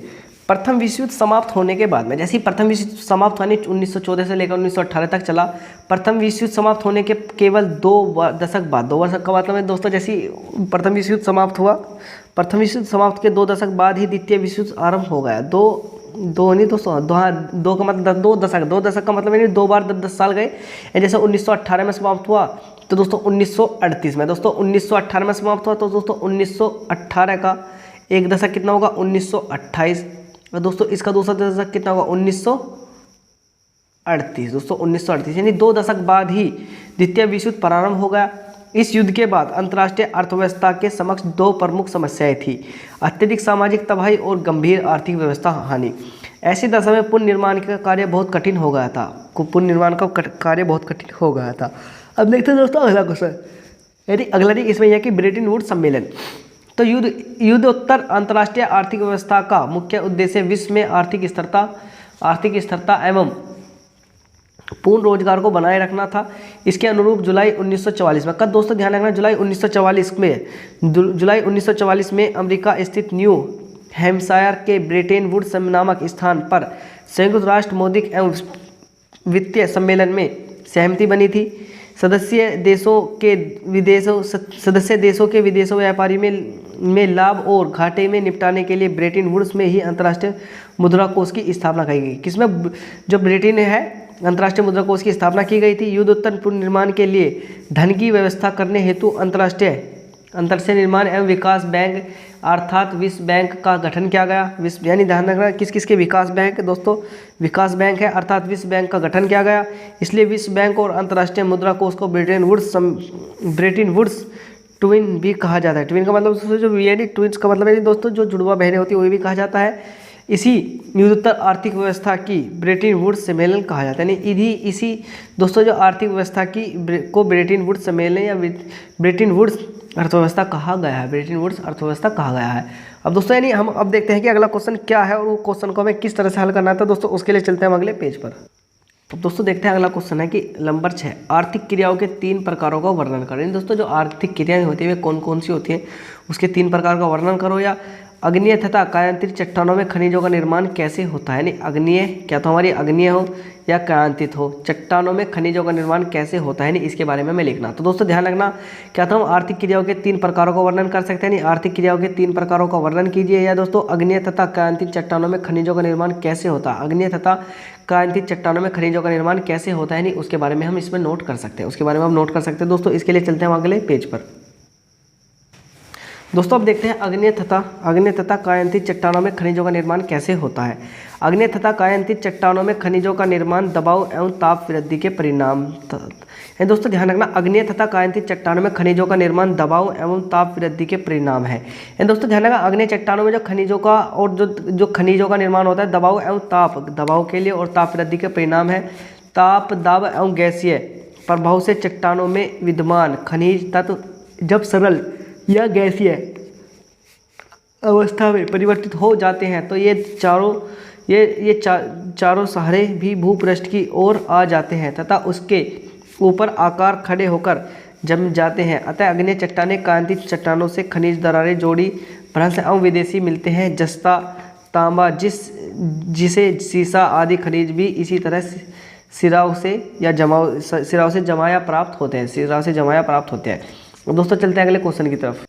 A: प्रथम विश्व युद्ध समाप्त होने के बाद में, जैसे ही प्रथम विश्व युद्ध समाप्त होने 1914 से लेकर 1918 तक चला। प्रथम विश्व युद्ध समाप्त होने के केवल 2 दशक बाद, 2 वर्ष का मतलब है दोस्तों जैसे प्रथम विश्व युद्ध समाप्त हुआ, प्रथम विश्व युद्ध समाप्त के 2 दशक बाद ही द्वितीय विश्व युद्ध आरंभ हो गया। दो नहीं दोस्तों, दो का मतलब 2 दशक का मतलब यानी 2 बार 10 साल गए। जैसे 1918 में समाप्त हुआ तो दोस्तों 1938 में, दोस्तों 1918 में समाप्त हुआ तो दोस्तों 1918 का एक दशक कितना होगा 1928, और दोस्तों इसका दूसरा दशक कितना होगा 1938। दोस्तों 1938 यानी 2 दशक बाद ही द्वितीय विश्व युद्ध प्रारंभ हो गया। इस युद्ध के बाद अंतर्राष्ट्रीय अर्थव्यवस्था के समक्ष 2 प्रमुख समस्याएं थी, अत्यधिक सामाजिक तबाही और गंभीर आर्थिक व्यवस्था हानि। ऐसी दशा में पुनर्निर्माण का कार्य बहुत कठिन हो गया था, अब देखते हैं दोस्तों अगला क्वेश्चन, यानी अगला इसमें यह कि ब्रेटन वुड्स सम्मेलन। तो युद्धोत्तर अंतर्राष्ट्रीय आर्थिक व्यवस्था का मुख्य उद्देश्य विश्व में आर्थिक स्थिरता एवं पूर्ण रोजगार को बनाए रखना था। इसके अनुरूप जुलाई 1944 में, कब दोस्तों ध्यान रखना, जुलाई 1944 में अमेरिका स्थित न्यू हैम्पशायर के ब्रेटन वुड्स नामक स्थान पर संयुक्त राष्ट्र मौद्रिक एवं वित्तीय सम्मेलन में सहमति बनी थी। सदस्य देशों के विदेशों व्यापारी में लाभ और घाटे में निपटाने के लिए ब्रेटन वुड्स में ही अंतर्राष्ट्रीय मुद्रा कोष की स्थापना की गई। किसमें, जो ब्रिटेन है अंतर्राष्ट्रीय मुद्रा कोष की स्थापना की गई थी। युद्धोत्तर पुनर्निर्माण के लिए धन की व्यवस्था करने हेतु अंतर्राष्ट्रीय अंतर्राष्ट्रीय निर्माण एवं विकास बैंक अर्थात विश्व बैंक का गठन किया गया। विश्व यानी ध्यान रखना किस किस के विकास बैंक है दोस्तों, विकास बैंक है अर्थात विश्व बैंक का गठन किया गया। इसलिए विश्व बैंक और अंतर्राष्ट्रीय मुद्रा कोष को ब्रेटन वुड्स ट्विन भी कहा जाता है। ट्विन का मतलब दोस्तों जो यानी ट्विन्स का मतलब है दोस्तों जो जुड़वा बहनें होती है वही भी कहा जाता है। इसी युद्धोत्तर आर्थिक व्यवस्था की ब्रेटन वुड्स सम्मेलन कहा जाता है। यानी इसी दोस्तों जो आर्थिक व्यवस्था की को ब्रेटन वुड्स सम्मेलन या ब्रेटन वुड्स अर्थव्यवस्था कहा गया है, ब्रेटन वुड्स अर्थव्यवस्था कहा गया है। अब दोस्तों यानी हम अब देखते हैं कि अगला क्वेश्चन क्या है और वो क्वेश्चन को हमें किस तरह से हल करना था दोस्तों, उसके लिए चलते हैं हम अगले पेज पर। अब दोस्तों देखते हैं अगला क्वेश्चन है कि नंबर 6 आर्थिक क्रियाओं के 3 प्रकारों का वर्णन करें। दोस्तों जो आर्थिक क्रियाएं होती है वे कौन कौन सी होती हैं उसके 3 प्रकार का वर्णन करो। या अग्नीय तथा कायांतित चट्टानों में खनिजों का निर्माण कैसे होता है। यानी अग्नीय क्या तो हमारी अग्नीय हो या कायांतित हो, चट्टानों में खनिजों का निर्माण कैसे होता है, इसके बारे में हमें लिखना। तो दोस्तों ध्यान रखना क्या तो हम आर्थिक क्रियाओं के 3 प्रकारों का वर्णन कर सकते हैं। आर्थिक क्रियाओं के 3 प्रकारों का वर्णन कीजिए। या दोस्तों अग्नीय तथा कायांतित चट्टानों में खनिजों का निर्माण कैसे होता है, अग्नीय तथा कायांतित चट्टानों में खनिजों का निर्माण कैसे होता है, उसके बारे में हम इसमें नोट कर सकते हैं, उसके बारे में हम नोट कर सकते हैं दोस्तों। इसके लिए चलते हैं हम अगले पेज पर। दोस्तों अब देखते हैं अग्नीय तथा कायांतित चट्टानों में खनिजों का निर्माण कैसे होता है। अग्नीय तथा कायांतित चट्टानों में खनिजों का निर्माण दबाव एवं ताप वृद्धि के परिणाम दोस्तों ध्यान रखना अग्नीय तथा कायांतित चट्टानों में खनिजों का निर्माण दबाव एवं ताप वृद्धि के परिणाम है। दोस्तों ध्यान रखना अग्नीय चट्टानों में जो खनिजों का और जो खनिजों का निर्माण होता है दबाव एवं ताप, दबाव के लिए और ताप वृद्धि के परिणाम है। ताप दाब एवं गैसीय प्रभाव से चट्टानों में विद्यमान खनिज तत्व जब सरल या गैसीय अवस्था में परिवर्तित हो जाते हैं तो ये चारों सहारे भी भूपृष्ठ की ओर आ जाते हैं तथा उसके ऊपर आकार खड़े होकर जम जाते हैं। अतः अग्नीय चट्टानें कायांतित चट्टानों से खनिज दरारें जोड़ी भ्रंश एवं विदेशी मिलते हैं। जस्ता तांबा जिसे सीसा आदि खनिज भी इसी तरह सिराओं से जमाया प्राप्त होते हैं। अब दोस्तों चलते हैं अगले क्वेश्चन की तरफ।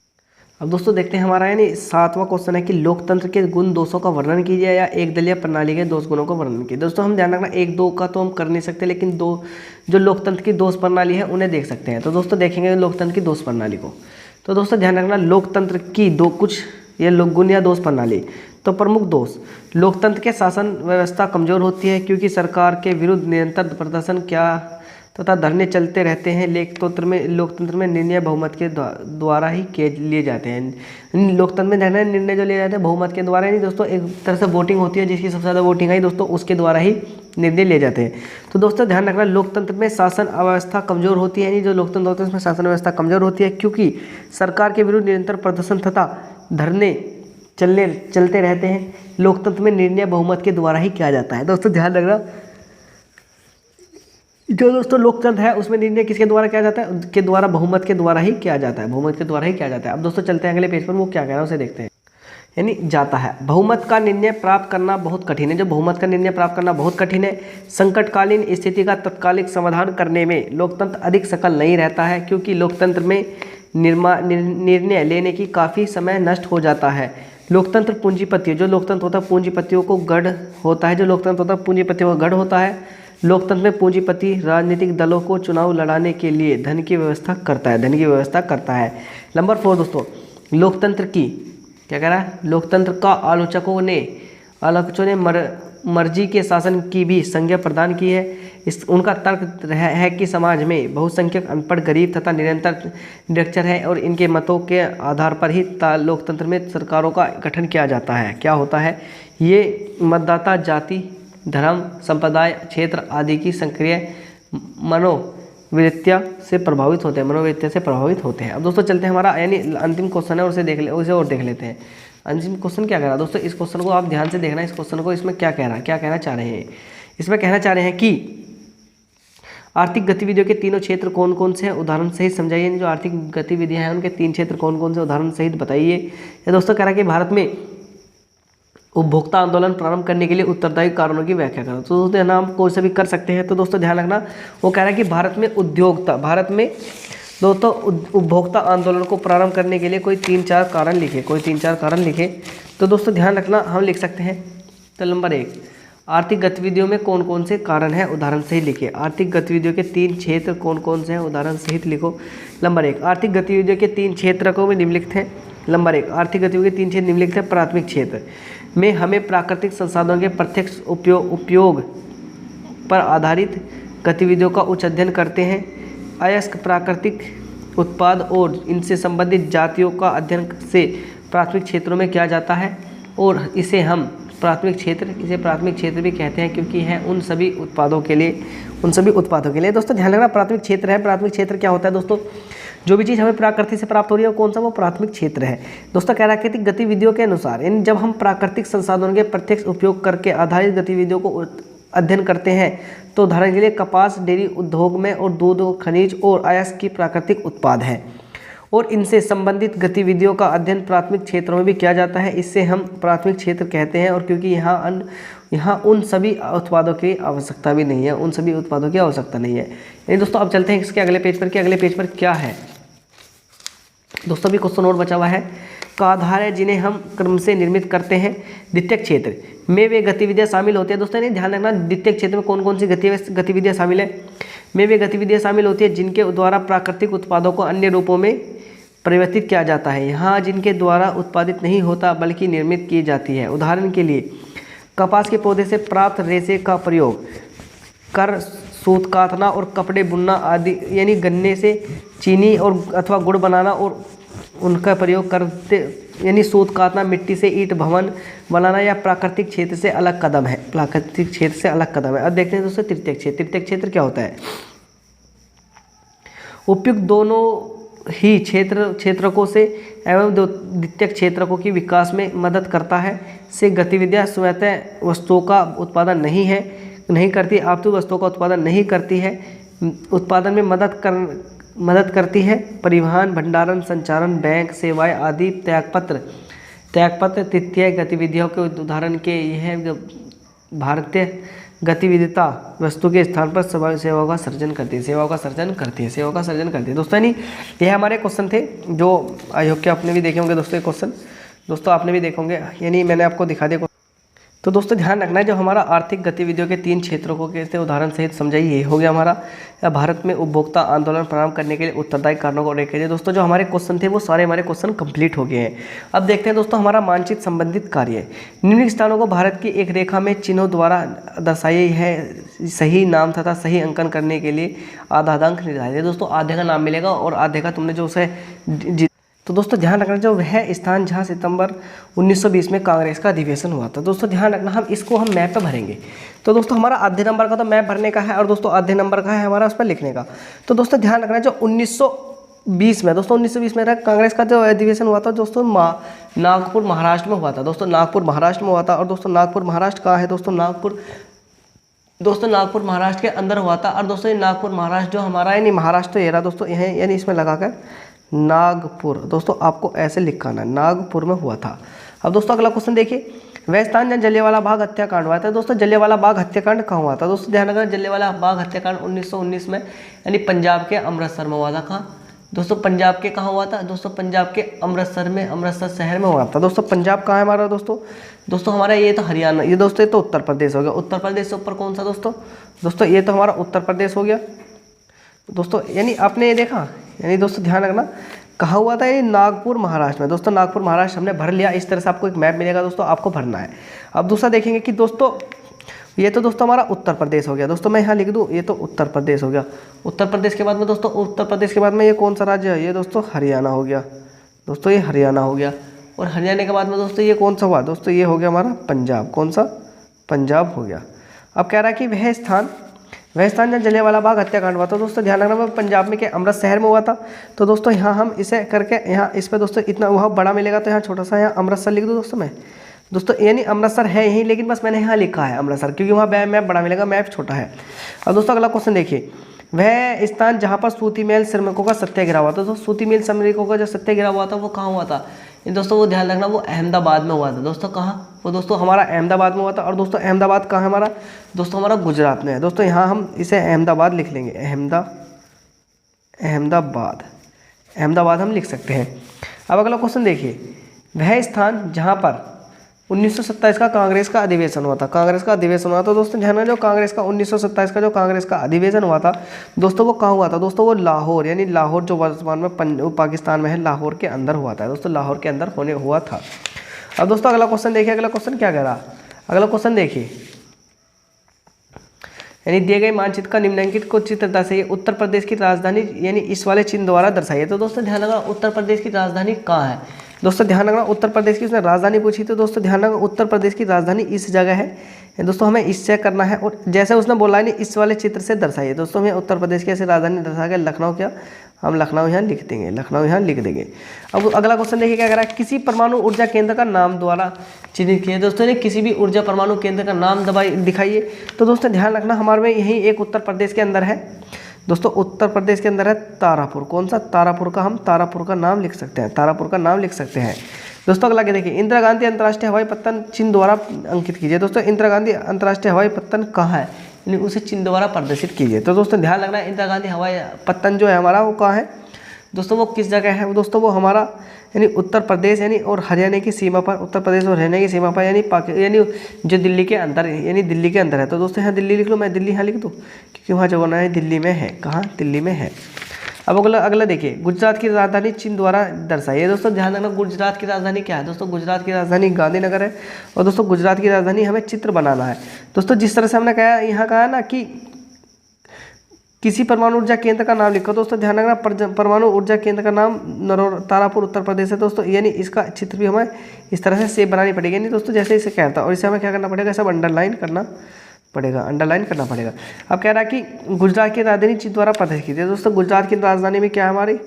A: अब दोस्तों देखते हैं हमारा यानी 7वां क्वेश्चन है कि लोकतंत्र के गुण दोषों का वर्णन कीजिए या एक दलीय प्रणाली के दोष गुणों का वर्णन कीजिए। दोस्तों हम ध्यान रखना 1-2 का तो हम कर नहीं सकते, लेकिन जो लोकतंत्र की दोष प्रणाली है उन्हें देख सकते हैं। तो दोस्तों देखेंगे लोकतंत्र की दोष प्रणाली को। तो दोस्तों ध्यान रखना लोकतंत्र की ये गुण या दोष प्रणाली। तो प्रमुख दोष, लोकतंत्र के शासन व्यवस्था कमजोर होती है क्योंकि सरकार के विरुद्ध निरंतर प्रदर्शन तथा धरने चलते रहते हैं। लोकतंत्र में निर्णय बहुमत के द्वारा ही लिए जाते हैं। लोकतंत्र में निर्णय जो लिए जाते हैं बहुमत के द्वारा नहीं दोस्तों, एक तरह से वोटिंग होती है, जिसकी सबसे ज़्यादा वोटिंग आई दोस्तों उसके द्वारा ही निर्णय लिए जाते हैं। तो दोस्तों ध्यान रखना लोकतंत्र में शासन व्यवस्था कमजोर होती है, यानी जो लोकतंत्र होता है उसमें शासन व्यवस्था कमजोर होती है क्योंकि सरकार के विरुद्ध निरंतर प्रदर्शन तथा धरने चलते रहते हैं। लोकतंत्र में निर्णय बहुमत के द्वारा ही किया जाता है। दोस्तों ध्यान रखना जो दोस्तों लोकतंत्र है उसमें निर्णय किसके द्वारा किया जाता है, के द्वारा बहुमत के द्वारा ही किया जाता है, बहुमत के द्वारा ही किया जाता है। अब दोस्तों चलते हैं अगले पेज पर, वो क्या कह रहा है उसे देखते हैं। यानी जाता है बहुमत का निर्णय प्राप्त करना बहुत कठिन है। जो बहुमत का निर्णय प्राप्त करना बहुत कठिन है। संकटकालीन स्थिति का तत्कालिक समाधान करने में लोकतंत्र अधिक सफल नहीं रहता है क्योंकि लोकतंत्र में निर्णय लेने की काफ़ी समय नष्ट हो जाता है। लोकतंत्र पूंजीपतियों, जो लोकतंत्र होता है पूंजीपतियों को गढ़ होता है। जो लोकतंत्र होता है पूंजीपतियों का गढ़ होता है। लोकतंत्र में पूंजीपति राजनीतिक दलों को चुनाव लड़ाने के लिए धन की व्यवस्था करता है। नंबर 4 दोस्तों, लोकतंत्र की क्या कह रहा है, लोकतंत्र का आलोचकों ने मर्जी के शासन की भी संज्ञा प्रदान की है। उनका तर्क है कि समाज में बहुसंख्यक अनपढ़ गरीब तथा निरक्षर है और इनके मतों के आधार पर ही लोकतंत्र में सरकारों का गठन किया जाता है। क्या होता है, ये मतदाता जाति धर्म संप्रदाय क्षेत्र आदि की सक्रिय मनोवृत्तियों से प्रभावित होते हैं। अब दोस्तों चलते हैं हमारा यानी अंतिम क्वेश्चन है उसे देख लेते हैं। अंतिम क्वेश्चन क्या कह रहा है दोस्तों, इस क्वेश्चन को आप ध्यान से देखना। इस क्वेश्चन को इसमें क्या कहना चाह रहे हैं, इसमें कहना चाह रहे हैं कि आर्थिक गतिविधियों के तीनों क्षेत्र कौन कौन से हैं, उदाहरण सहित समझाइए। जो आर्थिक गतिविधियां हैं उनके 3 क्षेत्र कौन कौन से, उदाहरण सहित बताइए। या दोस्तों कह रहा है कि भारत में उपभोक्ता आंदोलन प्रारंभ करने के लिए उत्तरदायी कारणों की व्याख्या करो। तो दोस्तों नाम कोई से भी कर सकते हैं। तो दोस्तों ध्यान रखना वो कह रहा है कि भारत में दोस्तों उपभोक्ता आंदोलन को प्रारंभ करने के लिए कोई 3-4 कारण लिखे। तो दोस्तों ध्यान रखना हम लिख सकते हैं। तो नंबर 1, आर्थिक गतिविधियों में कौन कौन से कारण हैं, उदाहरण सहित लिखिए। आर्थिक गतिविधियों के 3 क्षेत्र कौन कौन से हैं, उदाहरण सहित लिखो। नंबर 1, आर्थिक गतिविधियों के 3 क्षेत्रों में निम्नलिखित हैं। नंबर 1, आर्थिक गतिविधियों के 3 क्षेत्र निम्नलिखित हैं। प्राथमिक क्षेत्र में हमें प्राकृतिक संसाधनों के प्रत्यक्ष उपयोग पर आधारित गतिविधियों का उच्च अध्ययन करते हैं। अयस्क प्राकृतिक उत्पाद और इनसे संबंधित जातियों का अध्ययन से प्राथमिक क्षेत्रों में किया जाता है और इसे हम प्राथमिक क्षेत्र भी कहते हैं, क्योंकि है उन सभी उत्पादों के लिए दोस्तों ध्यान रखना प्राथमिक क्षेत्र है। प्राथमिक क्षेत्र क्या होता है दोस्तों, जो भी चीज़ हमें प्रकृति से प्राप्त हो रही है कौन सा, वो प्राथमिक क्षेत्र है दोस्तों। प्राकृतिक गतिविधियों के अनुसार इन जब हम प्राकृतिक संसाधनों के प्रत्यक्ष उपयोग करके आधारित गतिविधियों को अध्ययन करते हैं तो उदाहरण के लिए कपास, डेयरी उद्योग में और दूध और खनिज और अयस्क की प्राकृतिक उत्पाद है और इनसे संबंधित गतिविधियों का अध्ययन प्राथमिक क्षेत्रों में भी किया जाता है। इससे हम प्राथमिक क्षेत्र कहते हैं और क्योंकि यहाँ उन सभी उत्पादों की आवश्यकता भी नहीं है, उन सभी उत्पादों की आवश्यकता नहीं है। यानी दोस्तों अब चलते हैं इसके अगले पेज पर कि अगले पेज पर क्या है दोस्तों। भी क्वेश्चन और बचा हुआ है। का आधार है जिन्हें हम क्रम से निर्मित करते हैं। द्वितीयक क्षेत्र में वे गतिविधियाँ शामिल होती है दोस्तों। नहीं ध्यान रखना द्वितीयक क्षेत्र में कौन कौन सी गतिविधियाँ शामिल है, में वे गतिविधियाँ शामिल होती है जिनके द्वारा प्राकृतिक उत्पादों को अन्य रूपों में परिवर्तित किया जाता है। यहाँ जिनके द्वारा उत्पादित नहीं होता बल्कि निर्मित की जाती है। उदाहरण के लिए कपास के पौधे से प्राप्त रेशे का प्रयोग कर सूत काटना और कपड़े बुनना आदि, यानी गन्ने से चीनी और अथवा गुड़ बनाना और उनका प्रयोग करते, यानी सूत काटना, मिट्टी से ईंट भवन बनाना या प्राकृतिक क्षेत्र से अलग कदम है। प्राकृतिक क्षेत्र से अलग कदम है। अब देखते हैं दोस्तों तृतीयक क्षेत्र। तृतीयक क्षेत्र क्या होता है, उपयुक्त दोनों ही क्षेत्रकों से एवं द्वितीयक क्षेत्रकों की विकास में मदद करता है। से गतिविधियां स्वतः वस्तुओं का उत्पादन नहीं करती, अपितु वस्तुओं का उत्पादन नहीं करती है। उत्पादन में मदद करती है परिवहन, भंडारण, संचारण, बैंक सेवाएं आदि। त्यागपत्र तृतीय गतिविधियों के उदाहरण के यह भारतीय गतिविधिता वस्तु के स्थान पर सेवाओं का सर्जन करती है। दोस्तों यानी यह हमारे क्वेश्चन थे जो आई होप कि आपने भी देखे होंगे दोस्तों। ये क्वेश्चन दोस्तों आपने भी देखे होंगे, यानी मैंने आपको दिखा दिया। तो दोस्तों ध्यान रखना है जो हमारा आर्थिक गतिविधियों के 3 क्षेत्रों को कैसे उदाहरण सहित समझाइए, ये हो गया हमारा भारत में उपभोक्ता आंदोलन प्रारंभ करने के लिए उत्तरदायी कारणों को देखेंगे। दोस्तों जो हमारे क्वेश्चन थे वो सारे हमारे क्वेश्चन कंप्लीट हो गए हैं। अब देखते हैं दोस्तों हमारा मानचित्र संबंधित कार्य। निम्नलिखित स्थानों को भारत की एक रेखा में चिन्हों द्वारा दर्शाई है। सही नाम तथा सही अंकन करने के लिए आधा अंक निर्धारित है। दोस्तों आधे का नाम मिलेगा और आधे का तुमने जो उसे तो दोस्तों ध्यान रखना जो वह स्थान जहां सितंबर 1920 में कांग्रेस का अधिवेशन हुआ था। दोस्तों ध्यान रखना हम मैप पे भरेंगे। तो दोस्तों हमारा आधे नंबर का तो मैप भरने का है और दोस्तों आधे नंबर का है हमारा उस पर लिखने का। तो दोस्तों ध्यान रखना जो 1920 में दोस्तों 1920 में कांग्रेस का जो अधिवेशन हुआ था दोस्तों नागपुर महाराष्ट्र में हुआ था। दोस्तों नागपुर महाराष्ट्र में हुआ था। और दोस्तों नागपुर महाराष्ट्र कहाँ है दोस्तों, नागपुर महाराष्ट्र के अंदर हुआ था। और दोस्तों ये नागपुर महाराष्ट्र जो हमारा यानी महाराष्ट्र ये रहा दोस्तों, यह यानी इसमें लगाकर नागपुर। दोस्तों आपको ऐसे लिखाना नागपुर में हुआ था। अब दोस्तों अगला क्वेश्चन देखिए, वह स्थान जहाँ जलियांवाला बाग हत्याकांड हुआ था। दोस्तों जलियांवाला बाग हत्याकांड कहाँ हुआ था, दोस्तों ध्यान रखना जलियांवाला बाग हत्याकांड 1919 में यानी पंजाब के अमृतसर में हुआ था। कहाँ दोस्तों, पंजाब के कहाँ हुआ था दोस्तों, पंजाब के अमृतसर में, अमृतसर शहर में हुआ था। दोस्तों पंजाब कहाँ है हमारा दोस्तों हमारा ये तो हरियाणा, ये दोस्तों ये तो उत्तर प्रदेश हो गया। उत्तर प्रदेश से ऊपर कौन सा दोस्तों ये तो हमारा उत्तर प्रदेश हो गया दोस्तों। यानी आपने ये देखा, यानी दोस्तों ध्यान रखना कहाँ हुआ था, ये नागपुर महाराष्ट्र में। दोस्तों नागपुर महाराष्ट्र हमने भर लिया। इस तरह से आपको एक मैप मिलेगा दोस्तों, आपको भरना है। अब दूसरा देखेंगे कि दोस्तों ये तो दोस्तों हमारा उत्तर प्रदेश हो गया। दोस्तों मैं यहाँ लिख दूँ ये तो उत्तर प्रदेश हो गया। उत्तर प्रदेश के बाद में दोस्तों उत्तर प्रदेश के बाद में ये कौन सा राज्य है, ये दोस्तों हरियाणा हो गया। दोस्तों ये हरियाणा हो गया। और हरियाणा के बाद में दोस्तों ये कौन सा हुआ दोस्तों, ये हो गया हमारा पंजाब। कौन सा, पंजाब हो गया। अब कह रहा है कि वह स्थान जहाँ जलियांवाला बाग हत्याकांड हुआ था। दोस्तों ध्यान रखना पंजाब में के अमृत शहर में हुआ था। तो दोस्तों यहाँ हम इसे करके यहाँ इस पर दोस्तों इतना वह बड़ा मिलेगा तो यहाँ छोटा सा यहाँ अमृतसर लिख दूँ दोस्तों मैं। दोस्तों यानी अमृतसर है यहीं, लेकिन बस मैंने यहाँ लिखा है अमृतसर क्योंकि वहाँ मैप बड़ा मिलेगा, मैप छोटा है। अब दोस्तों अगला क्वेश्चन देखिए, वह स्थान जहाँ पर सूती मेल श्रमिकों का सत्याग्रह हुआ था। दोस्तों सूती मेल श्रमिकों का जो सत्याग्रह हुआ था वो कहाँ हुआ था दोस्तों, वो ध्यान रखना वो अहमदाबाद में हुआ था। दोस्तों कहाँ, वो दोस्तों हमारा अहमदाबाद में हुआ था। और दोस्तों अहमदाबाद कहाँ है हमारा दोस्तों, हमारा गुजरात में है। दोस्तों यहाँ हम इसे अहमदाबाद लिख लेंगे, अहमदाबाद हम लिख सकते हैं। अब अगला क्वेश्चन देखिए, वह स्थान जहाँ पर 1927 का कांग्रेस का अधिवेशन हुआ था, कांग्रेस का अधिवेशन हुआ था दोस्तों। ध्यान जो कांग्रेस का 1927 का जो कांग्रेस का अधिवेशन हुआ था दोस्तों, वो कहाँ हुआ था दोस्तों? वो लाहौर, यानी लाहौर जो वर्तमान में पाकिस्तान में है, लाहौर के अंदर हुआ था दोस्तों, लाहौर के अंदर होने हुआ था। अब दोस्तों अगला क्वेश्चन देखिए, अगला क्वेश्चन क्या कह रहा, अगला क्वेश्चन देखिए, यानी दिए गए मानचित्र का निम्नलिखित को चित्र दर्शाइए, उत्तर प्रदेश की राजधानी यानी इस वाले चिन्ह द्वारा दर्शाइए। तो दोस्तों ध्यान रखना उत्तर प्रदेश की राजधानी कहाँ है दोस्तों, ध्यान रखना उत्तर प्रदेश की उसने राजधानी पूछी, तो दोस्तों ध्यान रखना उत्तर प्रदेश की राजधानी इस जगह है दोस्तों, हमें इस चेक करना है। और जैसे उसने बोला है नहीं, इस वाले चित्र से दर्शाइए दोस्तों, हमें उत्तर प्रदेश की ऐसी राजधानी दर्शा के लखनऊ, क्या हम लखनऊ यहाँ लिख देंगे, लखनऊ यहाँ लिख देंगे। अब अगला क्वेश्चन देखिए क्या कह रहा है, किसी परमाणु ऊर्जा केंद्र का नाम द्वारा चिन्हित किए दोस्तों, ने किसी भी ऊर्जा परमाणु केंद्र का नाम दिखाइए। तो दोस्तों ध्यान रखना हमारे में यही एक उत्तर प्रदेश के अंदर है दोस्तों, उत्तर प्रदेश के अंदर है तारापुर। कौन सा? तारापुर का, हम तारापुर का नाम लिख सकते हैं, तारापुर का नाम लिख सकते हैं दोस्तों। अगला क्या देखिए, इंदिरा गांधी अंतर्राष्ट्रीय हवाई पत्तन चिन्ह द्वारा अंकित कीजिए। दोस्तों इंदिरा गांधी अंतर्राष्ट्रीय हवाई पत्तन कहाँ है, यानी उसे चिन्ह द्वारा प्रदर्शित कीजिए। तो दोस्तों ध्यान रखना इंदिरा गांधी हवाई पत्तन जो है हमारा, वो कहाँ है दोस्तों, वो किस जगह है दोस्तों? वो हमारा यानी उत्तर प्रदेश यानी और हरियाणा की सीमा पर, उत्तर प्रदेश और हरियाणा की सीमा पर, यानी जो दिल्ली के अंदर, यानी दिल्ली के अंदर है। तो दोस्तों यहाँ दिल्ली लिख लो, मैं दिल्ली यहाँ लिख दूँ, क्योंकि वहाँ जो होना है दिल्ली में है। कहाँ? दिल्ली में है। अब अगला देखिए, गुजरात की राजधानी चिन्ह द्वारा दर्शाइए। दोस्तों ध्यान रखना गुजरात की राजधानी क्या है दोस्तों, गुजरात की राजधानी गांधीनगर है। और दोस्तों गुजरात की राजधानी हमें चित्र बनाना है दोस्तों, जिस तरह से हमने कहा यहाँ कहा ना कि किसी परमाणु ऊर्जा केंद्र का नाम लिखो। दोस्तों ध्यान रखना परमाणु ऊर्जा केंद्र का नाम तारापुर उत्तर प्रदेश है दोस्तों, यानी इसका चित्र भी हमें इस तरह से सेप बनानी पड़ेगी, नहीं दोस्तों जैसे इसे कहता है। और इसे हमें क्या करना पड़ेगा, सब अंडरलाइन करना पड़ेगा, अंडरलाइन करना पड़ेगा। अब कह रहा है कि गुजरात की राजधानी चिन्ह द्वारा प्रदर्शित कीजिए। दोस्तों गुजरात की राजधानी में क्या है हमारी,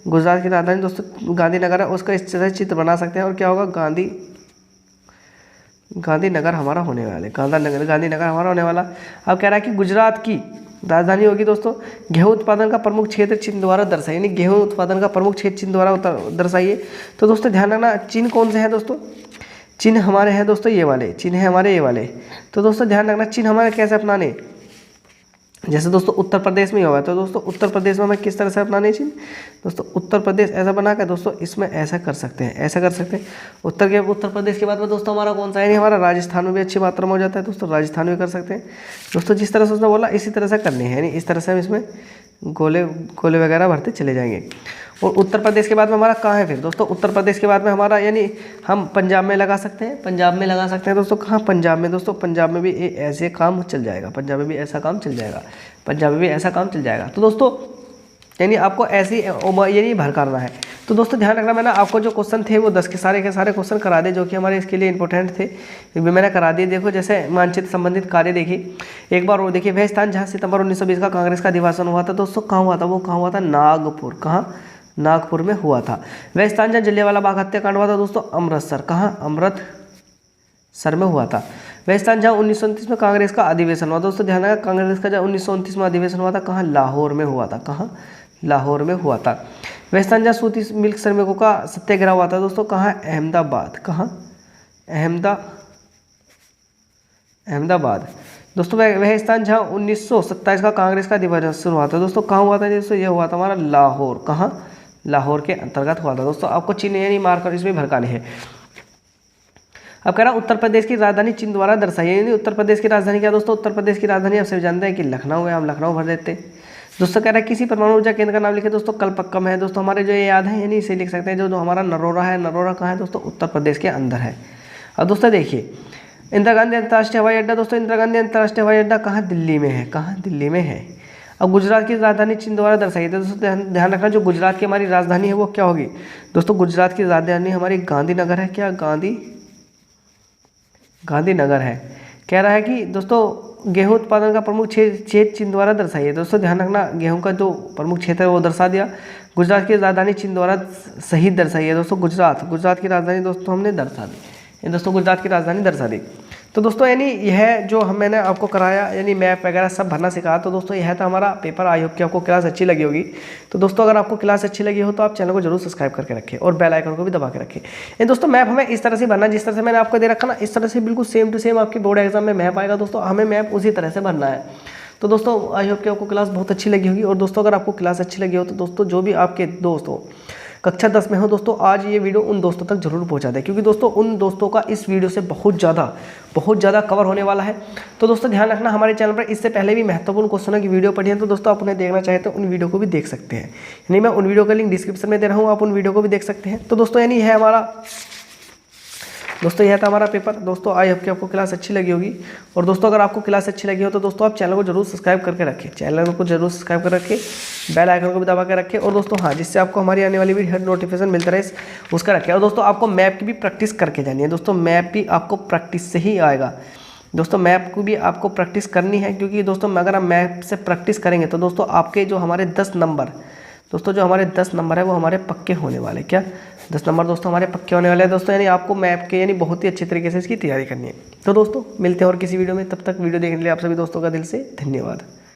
A: गुजरात की राजधानी दोस्तों गांधीनगर है, उसका इस तरह चित्र बना सकते हैं। और क्या होगा, गांधीनगर हमारा होने वाला है, गांधीनगर हमारा होने वाला। अब कह रहा है कि गुजरात की राजधानी होगी दोस्तों गेहूं उत्पादन का प्रमुख क्षेत्र चिन्ह द्वारा दर्शाइए, यानी गेहूं उत्पादन का प्रमुख क्षेत्र चिन्ह द्वारा दर्शाइए। तो दोस्तों ध्यान रखना चिन्ह कौन से हैं दोस्तों, चिन्ह हमारे हैं दोस्तों ये वाले, चिन्ह है हमारे ये वाले। तो दोस्तों ध्यान रखना चिन्ह हमारे कैसे अपनाने, जैसे दोस्तों उत्तर प्रदेश में ही होगा, तो दोस्तों उत्तर प्रदेश में हमें किस तरह से अपनाने चिन्ह दोस्तों, उत्तर प्रदेश ऐसा बना कर दोस्तों इसमें ऐसा कर सकते हैं, ऐसा कर सकते हैं। उत्तर प्रदेश के बाद में दोस्तों हमारा कौन सा है, हमारा राजस्थान में भी अच्छी मात्रा में हो जाता है दोस्तों, राजस्थान में कर सकते हैं दोस्तों। जिस तरह से उसने बोला इसी तरह से करने हैं, यानी इस तरह से हम इसमें गोले वगैरह भरते चले जाएंगे। और उत्तर प्रदेश के बाद में हमारा कहाँ है फिर दोस्तों, उत्तर प्रदेश के बाद में हमारा यानी हम पंजाब में लगा सकते हैं, पंजाब में लगा सकते हैं दोस्तों। कहाँ? पंजाब में दोस्तों, पंजाब में भी ऐसे काम चल जाएगा, पंजाब में भी ऐसा काम चल जाएगा, पंजाब में भी ऐसा काम चल जाएगा। तो दोस्तों यानी आपको ऐसी यानी भर करना है। तो दोस्तों ध्यान रखना मैंने आपको जो क्वेश्चन थे वो 10 के सारे क्वेश्चन करा दिए, जो कि हमारे इसके लिए इंपॉर्टेंट थे, भी मैंने करा दिए। देखो जैसे मानचित्र संबंधित कार्य देखिए एक बार और देखिए, वह स्थान जहाँ सितंबर 1920 का कांग्रेस का अधिवेशन हुआ था दोस्तों, कहाँ हुआ था, वो कहाँ हुआ था, नागपुर। कहाँ? नागपुर में हुआ था। वह स्थान जहाँ जलियांवाला बाग हत्याकांड हुआ था दोस्तों, अमृतसर। कहाँ? अमृतसर में हुआ था। वह स्थान जहाँ 1929 में कांग्रेस का अधिवेशन हुआ दोस्तों, ध्यान रखना कांग्रेस का जहाँ 1929 में अधिवेशन हुआ था, कहाँ? लाहौर में हुआ था। कहाँ? लाहौर में हुआ था। वह स्थान जहाँ सूती मिल्क श्रमिकों का सत्याग्रह हुआ था दोस्तों, कहाँ? अहमदाबाद। कहाँ? अहमदाबाद दोस्तों। वह स्थान जहाँ 1927 का कांग्रेस का अधिवेशन हुआ था दोस्तों, कहाँ हुआ था दोस्तों, ये हुआ था हमारा लाहौर। कहाँ? लाहौर के अंतर्गत हुआ था दोस्तों। आपको चिन्ह यानी मार्कर इसमें भड़काने हैं। अब कह रहा उत्तर प्रदेश की राजधानी चिन्ह द्वारा दर्शाइए, यानी उत्तर प्रदेश की राजधानी क्या दोस्तों, उत्तर प्रदेश की राजधानी आप सभी जानते हैं कि लखनऊ है, हम लखनऊ भर देते हैं दोस्तों। कह रहा है किसी परमाणु ऊर्जा केंद्र का नाम लिखे दोस्तों, कलपक्कम है दोस्तों, हमारे जो ये याद है यानी इसे लिख सकते हैं। जो हमारा नरोरा है, नरोरा कहाँ है दोस्तों, उत्तर प्रदेश के अंदर है। अब दोस्तों देखिए इंदिरा गांधी अंतर्राष्ट्रीय हवाई अड्डा दोस्तों, इंदिरा गांधी अंतर्राष्ट्रीय हवाई अड्डा कहाँ? दिल्ली में है। कहाँ? दिल्ली में है। अब गुजरात की राजधानी चिन्ह द्वारा दर्शाइए। दोस्तों ध्यान रखना जो गुजरात की हमारी राजधानी है वो क्या होगी दोस्तों, गुजरात की राजधानी हमारी गांधीनगर है। क्या? गांधीनगर है। कह रहा है कि दोस्तों गेहूं उत्पादन का प्रमुख क्षेत्र चिन्ह द्वारा दर्शाइए। दोस्तों ध्यान रखना गेहूं का जो प्रमुख क्षेत्र है वो दर्शा दिया। गुजरात की राजधानी चिन्ह द्वारा सही दर्शाइए दोस्तों, गुजरात की राजधानी दोस्तों हमने दर्शा दी, दोस्तों गुजरात की राजधानी दर्शा दी। तो दोस्तों यानी यह जो मैंने आपको कराया यानी मैप वगैरह सब भरना सिखाया। तो दोस्तों यह था हमारा पेपर। आई होप कि आपको क्लास अच्छी लगी होगी। तो दोस्तों अगर आपको क्लास अच्छी लगी हो तो आप चैनल को जरूर सब्सक्राइब करके रखें और बेल आइकन को भी दबा के रखें। ये दोस्तों मैप हमें इस तरह से भरना, जिस तरह से मैंने आपको दे रखा ना, इस तरह से बिल्कुल सेम टू सेम आपकी बोर्ड एग्जाम में मैप आएगा दोस्तों, हमें मैप उसी तरह से भरना है। तो दोस्तों आई होप कि आपको क्लास बहुत अच्छी लगी होगी। और दोस्तों अगर आपको क्लास अच्छी लगी हो तो दोस्तों जो भी आपके दोस्त हो कक्षा 10 में हो दोस्तों, आज ये वीडियो उन दोस्तों तक जरूर पहुंचा दें, क्योंकि दोस्तों उन दोस्तों का इस वीडियो से बहुत ज़्यादा कवर होने वाला है। तो दोस्तों ध्यान रखना, हमारे चैनल पर इससे पहले भी महत्वपूर्ण क्वेश्चनों की वीडियो पड़ी है, तो दोस्तों आप उन्हें देखना चाहें तो उन वीडियो को भी देख सकते हैं। यानी मैं उन वीडियो का लिंक डिस्क्रिप्शन में दे रहा हूँ, आप उन वीडियो को भी देख सकते हैं। तो दोस्तों यानी है हमारा दोस्तों यह था हमारा पेपर। दोस्तों आई होप कि आपको क्लास अच्छी लगी होगी। और दोस्तों अगर आपको क्लास अच्छी लगी हो तो दोस्तों आप चैनल को जरूर सब्सक्राइब करके रखें, कर रखें, बेल आइकन को भी दबा के रखें। और दोस्तों हाँ, जिससे आपको हमारी आने वाली वीडियो नोटिफिकेशन मिलता रहे उसका रखें। और दोस्तों आपको मैप की भी प्रैक्टिस करके जानी है। दोस्तों मैप भी आपको प्रैक्टिस से ही आएगा। दोस्तों मैप को भी आपको प्रैक्टिस करनी है, क्योंकि दोस्तों अगर हम मैप से प्रैक्टिस करेंगे तो दोस्तों आपके जो हमारे 10 नंबर है वो हमारे पक्के होने वाले। क्या 10 नंबर दोस्तों हमारे पक्के होने वाले हैं दोस्तों। यानी आपको मैप के यानी बहुत ही अच्छे तरीके से इसकी तैयारी करनी है। तो दोस्तों मिलते हैं और किसी वीडियो में, तब तक वीडियो देखने के लिए आप सभी दोस्तों का दिल से धन्यवाद।